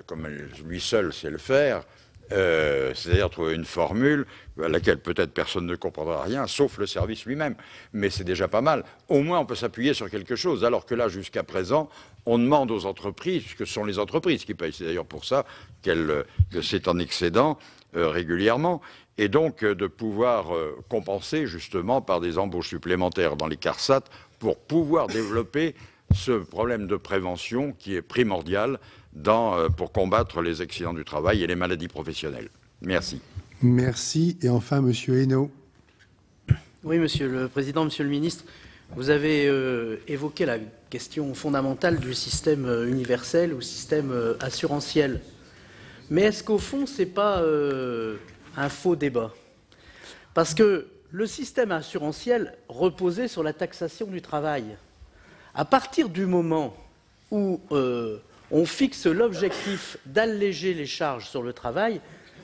comme lui seul sait le faire, c'est-à-dire trouver une formule à laquelle peut-être personne ne comprendra rien, sauf le service lui-même. Mais c'est déjà pas mal. Au moins, on peut s'appuyer sur quelque chose, alors que là, jusqu'à présent, on demande aux entreprises, puisque ce sont les entreprises qui payent, c'est d'ailleurs pour ça que c'est en excédent régulièrement, et donc de pouvoir compenser justement par des embauches supplémentaires dans les CARSAT pour pouvoir développer ce problème de prévention qui est primordial pour combattre les accidents du travail et les maladies professionnelles. Merci. Merci. Et enfin, Monsieur Hainaut. Oui, Monsieur le Président, Monsieur le Ministre, vous avez évoqué la question fondamentale du système universel ou système assurantiel. Mais est-ce qu'au fond, ce n'est pas un faux débat? Parce que le système assurantiel reposait sur la taxation du travail. À partir du moment où on fixe l'objectif d'alléger les charges sur le travail,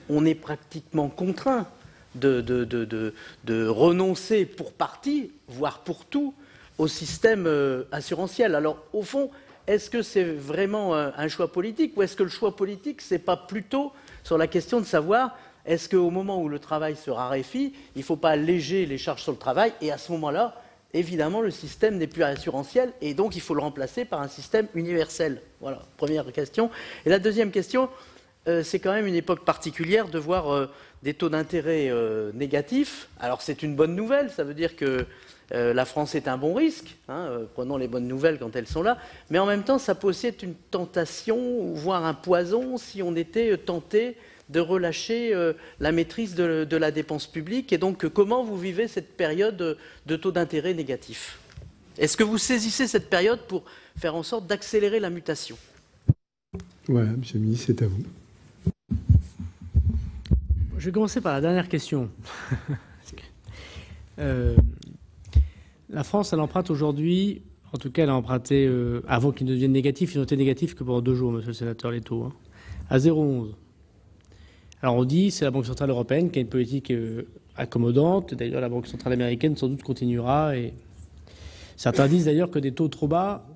on est pratiquement contraint de renoncer pour partie, voire pour tout, au système assurantiel. Alors, au fond, est-ce que c'est vraiment un choix politique ou est-ce que le choix politique, c'est pas plutôt sur la question de savoir est-ce qu'au moment où le travail se raréfie, il ne faut pas alléger les charges sur le travail et à ce moment-là, évidemment, le système n'est plus assurantiel et donc il faut le remplacer par un système universel. Voilà, première question. Et la deuxième question, c'est quand même une époque particulière de voir des taux d'intérêt négatifs. Alors c'est une bonne nouvelle, ça veut dire que la France est un bon risque, prenons les bonnes nouvelles quand elles sont là, mais en même temps ça peut aussi être une tentation, voire un poison si on était tenté de relâcher la maîtrise de la dépense publique. Et donc comment vous vivez cette période de taux d'intérêt négatifs? Est-ce que vous saisissez cette période pour faire en sorte d'accélérer la mutation? Voilà, Monsieur le Ministre, c'est à vous. Je vais commencer par la dernière question. La France, elle emprunte aujourd'hui, en tout cas elle a emprunté, avant qu'il ne devienne négatif, ils ont été négatifs que pendant 2 jours, monsieur le sénateur, les taux, à 0,11. Alors on dit c'est la Banque centrale européenne qui a une politique accommodante. D'ailleurs, la Banque centrale américaine sans doute continuera. Et certains disent d'ailleurs que des taux trop bas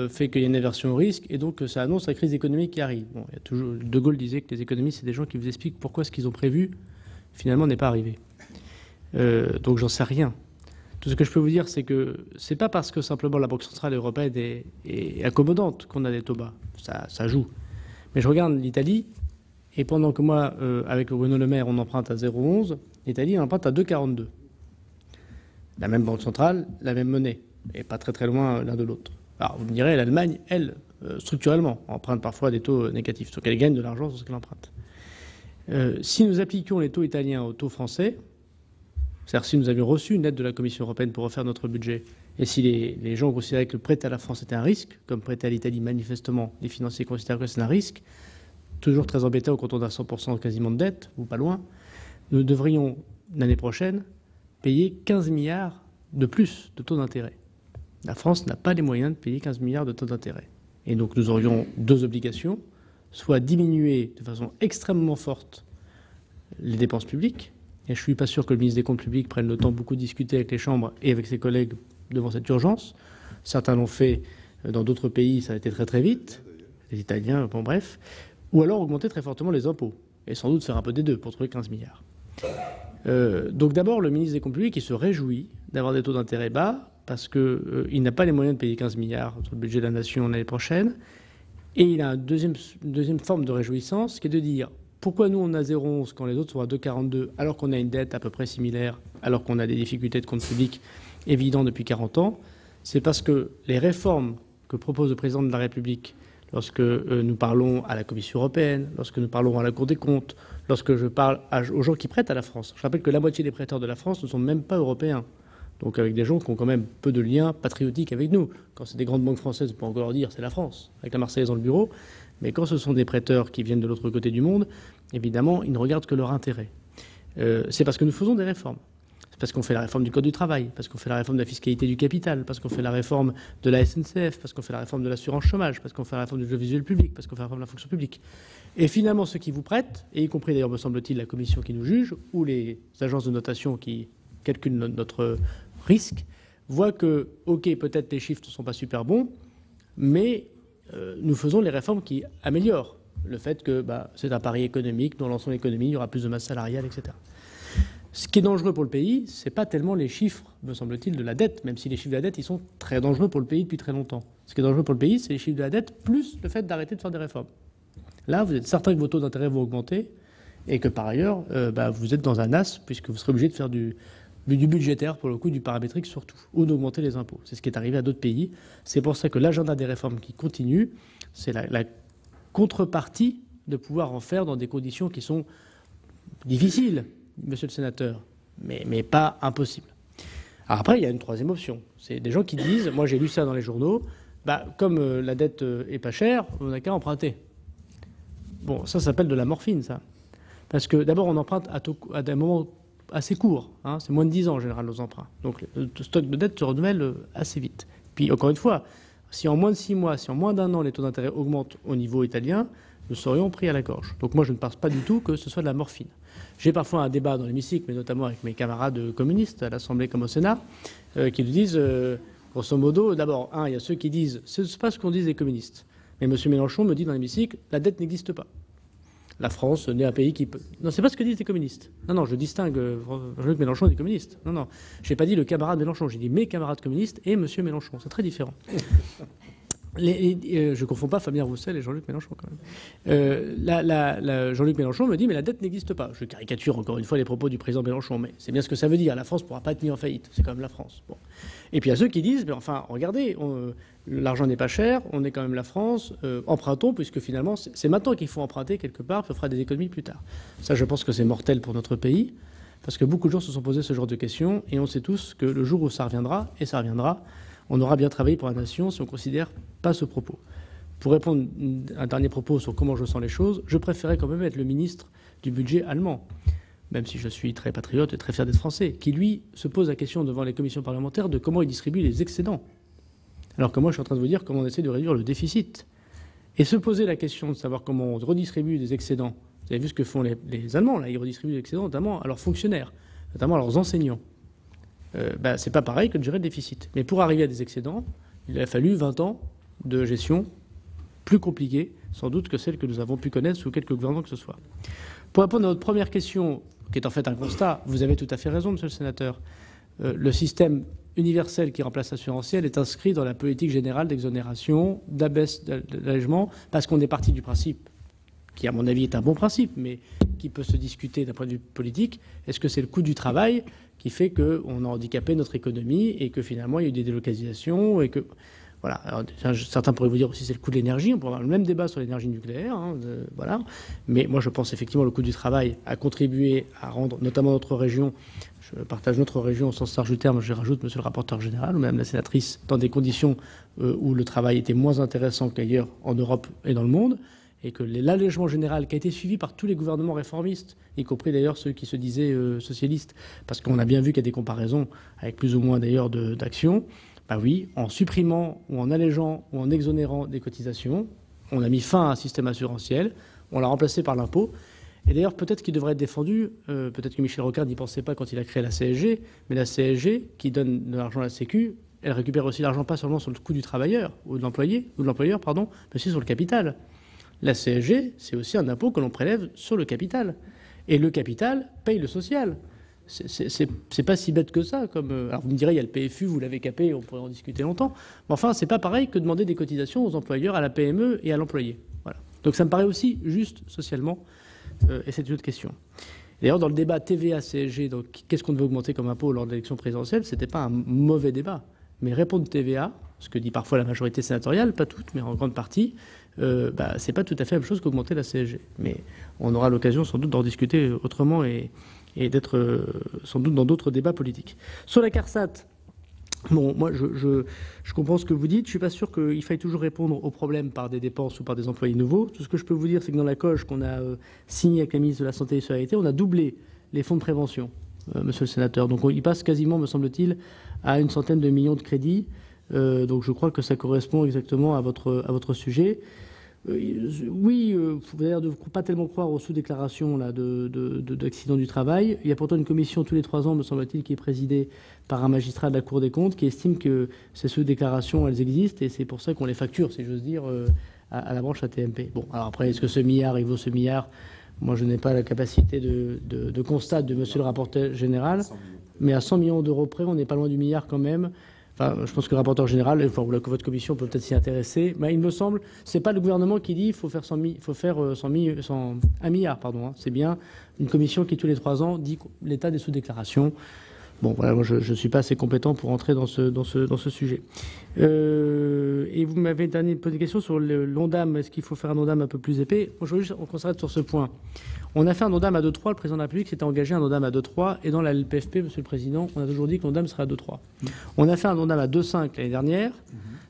fait qu'il y a une aversion au risque et donc ça annonce la crise économique qui arrive. Bon, il y a toujours, De Gaulle disait que les économistes, c'est des gens qui vous expliquent pourquoi ce qu'ils ont prévu finalement n'est pas arrivé. Donc j'en sais rien. Tout ce que je peux vous dire, c'est que c'est pas parce que simplement la Banque centrale européenne est accommodante qu'on a des taux bas. Ça joue. Mais je regarde l'Italie, et pendant que moi, avec Bruno Le Maire, on emprunte à 0,11, l'Italie emprunte à 2,42. La même Banque centrale, la même monnaie, et pas très très loin l'un de l'autre. Alors vous me direz, l'Allemagne, elle, structurellement, emprunte parfois des taux négatifs, donc elle gagne de l'argent sur ce qu'elle emprunte. Si nous appliquions les taux italiens aux taux français, c'est-à-dire si nous avions reçu une aide de la Commission européenne pour refaire notre budget, et si les gens considéraient que le prêt à la France était un risque, comme prêter à l'Italie, manifestement, les financiers considèrent que c'est un risque, toujours très embêtant quand on a 100% quasiment de dette, ou pas loin, nous devrions, l'année prochaine, payer 15 milliards de plus de taux d'intérêt. La France n'a pas les moyens de payer 15 milliards de taux d'intérêt. Et donc nous aurions deux obligations, soit diminuer de façon extrêmement forte les dépenses publiques, et je ne suis pas sûr que le ministre des Comptes publics prenne le temps beaucoup de discuter avec les chambres et avec ses collègues devant cette urgence. Certains l'ont fait dans d'autres pays, ça a été très très vite, les Italiens, bon bref. Ou alors augmenter très fortement les impôts, et sans doute faire un peu des deux pour trouver 15 milliards. Donc d'abord, le ministre des Comptes publics, il se réjouit d'avoir des taux d'intérêt bas, parce qu'il n'a pas les moyens de payer 15 milliards sur le budget de la nation l'année prochaine. Et il a une deuxième forme de réjouissance, qui est de dire pourquoi nous on a 0,11 quand les autres sont à 2,42, alors qu'on a une dette à peu près similaire, alors qu'on a des difficultés de compte public évidentes depuis 40 ans. C'est parce que les réformes que propose le président de la République, lorsque nous parlons à la Commission européenne, lorsque nous parlons à la Cour des comptes, lorsque je parle aux gens qui prêtent à la France. Je rappelle que la moitié des prêteurs de la France ne sont même pas européens. Donc avec des gens qui ont quand même peu de liens patriotiques avec nous. Quand c'est des grandes banques françaises, on peut encore leur dire c'est la France, avec la Marseillaise dans le bureau. Mais quand ce sont des prêteurs qui viennent de l'autre côté du monde, évidemment, ils ne regardent que leur intérêt. C'est parce que nous faisons des réformes. C'est parce qu'on fait la réforme du Code du travail, parce qu'on fait la réforme de la fiscalité du capital, parce qu'on fait la réforme de la SNCF, parce qu'on fait la réforme de l'assurance chômage, parce qu'on fait la réforme du audiovisuel public, parce qu'on fait la réforme de la fonction publique. Et finalement, ceux qui vous prêtent, et y compris d'ailleurs, me semble-t-il, la commission qui nous juge, ou les agences de notation qui calculent notre risque, voient que, ok, peut-être les chiffres ne sont pas super bons, mais nous faisons les réformes qui améliorent le fait que c'est un pari économique, dans l'ensemble de l'économie, il y aura plus de masse salariale, etc. Ce qui est dangereux pour le pays, ce n'est pas tellement les chiffres, me semble-t-il, de la dette, même si les chiffres de la dette, ils sont très dangereux pour le pays depuis très longtemps. Ce qui est dangereux pour le pays, c'est les chiffres de la dette, plus le fait d'arrêter de faire des réformes. Là, vous êtes certain que vos taux d'intérêt vont augmenter, et que par ailleurs, vous êtes dans un as, puisque vous serez obligé de faire du budgétaire, pour le coup, du paramétrique surtout, ou d'augmenter les impôts. C'est ce qui est arrivé à d'autres pays. C'est pour ça que l'agenda des réformes qui continue, c'est la contrepartie de pouvoir en faire dans des conditions qui sont difficiles, monsieur le sénateur, mais pas impossibles. Alors après, il y a une troisième option. C'est des gens qui disent, moi j'ai lu ça dans les journaux, comme la dette est pas chère, on n'a qu'à emprunter. Bon, ça s'appelle de la morphine, ça. Parce que d'abord, on emprunte à des moments assez court, c'est moins de 10 ans en général nos emprunts. Donc le stock de dette se renouvelle assez vite. Puis encore une fois, si en moins de 6 mois, si en moins d'un an les taux d'intérêt augmentent au niveau italien, nous serions pris à la gorge. Donc moi je ne pense pas du tout que ce soit de la morphine. J'ai parfois un débat dans l'hémicycle, mais notamment avec mes camarades communistes à l'Assemblée comme au Sénat, qui nous disent, grosso modo, d'abord, il y a ceux qui disent, c'est pas ce qu'on dit les communistes. Mais M. Mélenchon me dit dans l'hémicycle, la dette n'existe pas. La France n'est un pays qui peut... Non, c'est pas ce que disent les communistes. Non, je distingue Jean-Luc Mélenchon des communistes. Non. J'ai pas dit le camarade Mélenchon, j'ai dit mes camarades communistes et M. Mélenchon. C'est très différent. Je ne confonds pas Fabien Roussel et Jean-Luc Mélenchon quand même. Jean-Luc Mélenchon me dit mais la dette n'existe pas. Je caricature encore une fois les propos du président Mélenchon, mais c'est bien ce que ça veut dire. La France ne pourra pas être mise en faillite. C'est quand même la France. Bon. Et puis il y a ceux qui disent mais enfin regardez, l'argent n'est pas cher, on est quand même la France, empruntons puisque finalement c'est maintenant qu'il faut emprunter quelque part, puis on fera des économies plus tard. Ça je pense que c'est mortel pour notre pays parce que beaucoup de gens se sont posés ce genre de questions et on sait tous que le jour où ça reviendra, et ça reviendra, on aura bien travaillé pour la nation si on ne considère pas ce propos. Pour répondre à un dernier propos sur comment je sens les choses, je préférais quand même être le ministre du budget allemand, même si je suis très patriote et très fier d'être français, qui lui se pose la question devant les commissions parlementaires de comment il distribue les excédents. Alors que moi je suis en train de vous dire comment on essaie de réduire le déficit. Et se poser la question de savoir comment on redistribue des excédents, Vous avez vu ce que font les Allemands, là, ils redistribuent l'excédent notamment à leurs fonctionnaires, notamment à leurs enseignants. C'est pas pareil que de gérer le déficit. Mais pour arriver à des excédents, il a fallu 20 ans de gestion plus compliquée, sans doute, que celle que nous avons pu connaître sous quelques gouvernements que ce soit. Pour répondre à votre première question, qui est en fait un constat, vous avez tout à fait raison, monsieur le sénateur. Le système universel qui remplace l'assurantiel est inscrit dans la politique générale d'exonération, d'abaisse, d'allègement, parce qu'on est parti du principe, qui à mon avis est un bon principe, mais qui peut se discuter d'un point de vue politique. Est-ce que c'est le coût du travail qui fait qu'on a handicapé notre économie et que finalement il y a eu des délocalisations et que... Voilà. Alors, certains pourraient vous dire aussi c'est le coût de l'énergie. On pourrait avoir le même débat sur l'énergie nucléaire. Voilà. Mais moi, je pense effectivement le coût du travail a contribué à rendre, notamment notre région, je partage notre région au sens large du terme, je rajoute monsieur le rapporteur général ou même la sénatrice, dans des conditions où le travail était moins intéressant qu'ailleurs en Europe et dans le monde, et que l'allègement général qui a été suivi par tous les gouvernements réformistes, y compris d'ailleurs ceux qui se disaient socialistes, parce qu'on a bien vu qu'il y a des comparaisons avec plus ou moins d'ailleurs d'actions. Bah oui, en supprimant ou en allégeant ou en exonérant des cotisations, on a mis fin à un système assurantiel, on l'a remplacé par l'impôt. Et d'ailleurs, peut-être qu'il devrait être défendu, peut-être que Michel Rocard n'y pensait pas quand il a créé la CSG, mais la CSG, qui donne de l'argent à la Sécu, elle récupère aussi l'argent pas seulement sur le coût du travailleur ou de l'employeur, mais aussi sur le capital. La CSG, c'est aussi un impôt que l'on prélève sur le capital. Et le capital paye le social. C'est pas si bête que ça. Alors vous me direz, il y a le PFU, vous l'avez capé, on pourrait en discuter longtemps. Mais enfin, c'est pas pareil que demander des cotisations aux employeurs, à la PME et à l'employé. Voilà. Donc ça me paraît aussi juste socialement, et c'est une autre question. D'ailleurs, dans le débat TVA-CSG, donc qu'est-ce qu'on devait augmenter comme impôt lors de l'élection présidentielle, c'était pas un mauvais débat. Mais répondre TVA, ce que dit parfois la majorité sénatoriale, pas toute, mais en grande partie, c'est pas tout à fait la même chose qu'augmenter la CSG. Mais on aura l'occasion sans doute d'en discuter autrement et d'être sans doute dans d'autres débats politiques. Sur la CARSAT, bon, moi je comprends ce que vous dites. Je ne suis pas sûr qu'il faille toujours répondre aux problèmes par des dépenses ou par des employés nouveaux. Tout ce que je peux vous dire, c'est que dans la COG qu'on a signée avec la ministre de la Santé et des Solidarités, on a doublé les fonds de prévention, monsieur le sénateur. Donc il passe quasiment, me semble-t-il, à une centaine de millions de crédits. Donc je crois que ça correspond exactement à votre sujet. Oui, faut d'ailleurs ne pas tellement croire aux sous-déclarations d'accidents du travail. Il y a pourtant une commission tous les 3 ans, me semble-t-il, qui est présidée par un magistrat de la Cour des comptes qui estime que ces sous-déclarations, elles existent et c'est pour ça qu'on les facture, si j'ose dire, à la branche AT-MP. Bon, alors après, est-ce que ce milliard, il vaut ce milliard? Moi, je n'ai pas la capacité de constat de monsieur le rapporteur général, mais à 100 millions d'euros près, on n'est pas loin du milliard quand même. Enfin, je pense que le rapporteur général, enfin, ou que votre commission peut peut-être s'y intéresser. Mais il me semble, c'est pas le gouvernement qui dit qu'il faut faire 1 milliard, pardon. Hein. C'est bien une commission qui tous les 3 ans dit l'état des sous-déclarations. Bon, voilà, moi je ne suis pas assez compétent pour entrer dans ce sujet. Et vous m'avez posé une question sur l'ONDAM. Est-ce qu'il faut faire un ONDAM un peu plus épais? Moi, je veux juste qu'on s'arrête sur ce point. On a fait un ONDAM à 2,3. Le président de la République s'était engagé à un ONDAM à 2,3. Et dans la LPFP, monsieur le président, on a toujours dit que l'ONDAM serait à 2,3. On a fait un ONDAM à 2,5 l'année dernière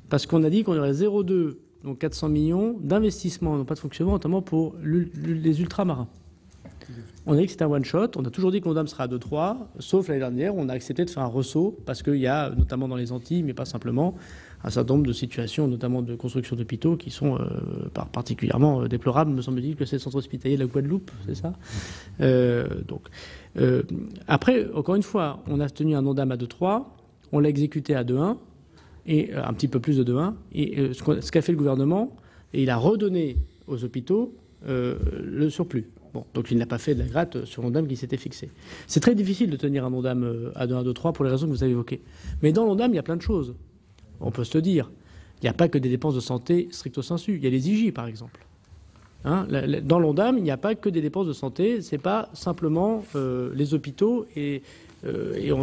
parce qu'on a dit qu'on aurait 0,2, donc 400 millions d'investissements, non pas de fonctionnement, notamment pour les ultramarins. On a dit que c'était un one-shot. On a toujours dit que l'ONDAM sera à 2,3, sauf l'année dernière, on a accepté de faire un ressaut parce qu'il y a, notamment dans les Antilles, mais pas simplement, un certain nombre de situations, notamment de construction d'hôpitaux, qui sont particulièrement déplorables. Me semble-t-il que c'est le centre hospitalier de la Guadeloupe, c'est ça. Après, encore une fois, on a tenu un ONDAM à 2,3, on l'a exécuté à 2,1, et un petit peu plus de 2,1. Et ce qu'a fait le gouvernement, et il a redonné aux hôpitaux le surplus. Bon, donc il n'a pas fait de la gratte sur l'ONDAM qui s'était fixé. C'est très difficile de tenir un ONDAM à 2,1, 2,3 pour les raisons que vous avez évoquées. Mais dans l'ONDAM, il y a plein de choses. On peut se le dire. Il n'y a pas que des dépenses de santé stricto sensu. Il y a les IJ, par exemple. Hein, dans l'ONDAM, il n'y a pas que des dépenses de santé. C'est pas simplement les hôpitaux et il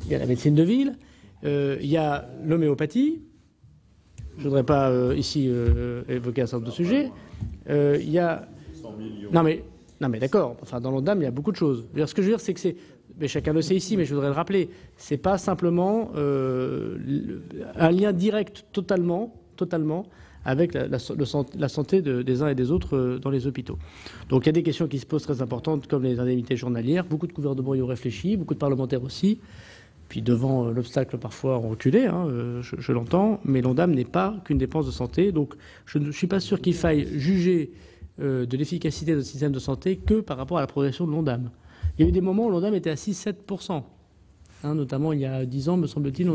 y a la médecine de ville. Il y a l'homéopathie. Je ne voudrais pas ici évoquer un certain nombre de sujets. Il y a... Non mais d'accord. Enfin, dans l'ONDAM, il y a beaucoup de choses. Ce que je veux dire, c'est que mais chacun le sait ici, mais je voudrais le rappeler, c'est pas simplement un lien direct totalement avec la santé des uns et des autres dans les hôpitaux. Donc il y a des questions qui se posent très importantes, comme les indemnités journalières. Beaucoup de gouvernements y ont réfléchi, beaucoup de parlementaires aussi. Puis devant l'obstacle, parfois, on reculait, hein, je l'entends, mais l'ONDAM n'est pas qu'une dépense de santé. Donc je ne suis pas sûr qu'il faille juger de l'efficacité de notre système de santé que par rapport à la progression de l'ONDAM. Il y a eu des moments où l'ONDAM était à 6-7%, notamment il y a 10 ans, me semble-t-il,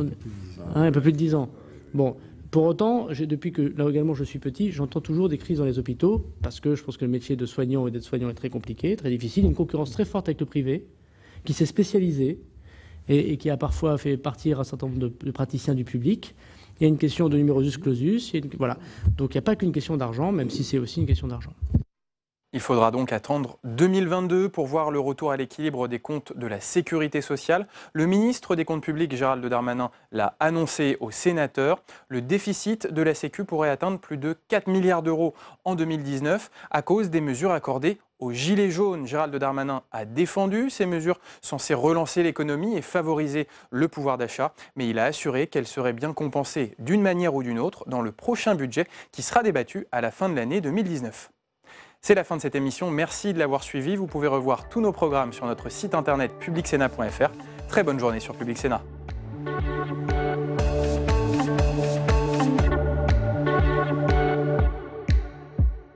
un peu plus de 10 ans. Bon, pour autant, depuis que là également je suis petit, j'entends toujours des crises dans les hôpitaux, parce que je pense que le métier de soignant et d'aide-soignant est très compliqué, très difficile. Il y a une concurrence très forte avec le privé, qui s'est spécialisé et qui a parfois fait partir un certain nombre de praticiens du public. Il y a une question de numerus clausus, voilà. Donc il n'y a pas qu'une question d'argent, même si c'est aussi une question d'argent. Il faudra donc attendre 2022 pour voir le retour à l'équilibre des comptes de la sécurité sociale. Le ministre des Comptes publics, Gérald Darmanin, l'a annoncé aux sénateurs. Le déficit de la Sécu pourrait atteindre plus de 4 milliards d'euros en 2019 à cause des mesures accordées aux Gilets jaunes. Gérald Darmanin a défendu ces mesures censées relancer l'économie et favoriser le pouvoir d'achat, mais il a assuré qu'elles seraient bien compensées d'une manière ou d'une autre dans le prochain budget qui sera débattu à la fin de l'année 2019. C'est la fin de cette émission, merci de l'avoir suivi. Vous pouvez revoir tous nos programmes sur notre site internet publicsénat.fr. Très bonne journée sur Public Sénat.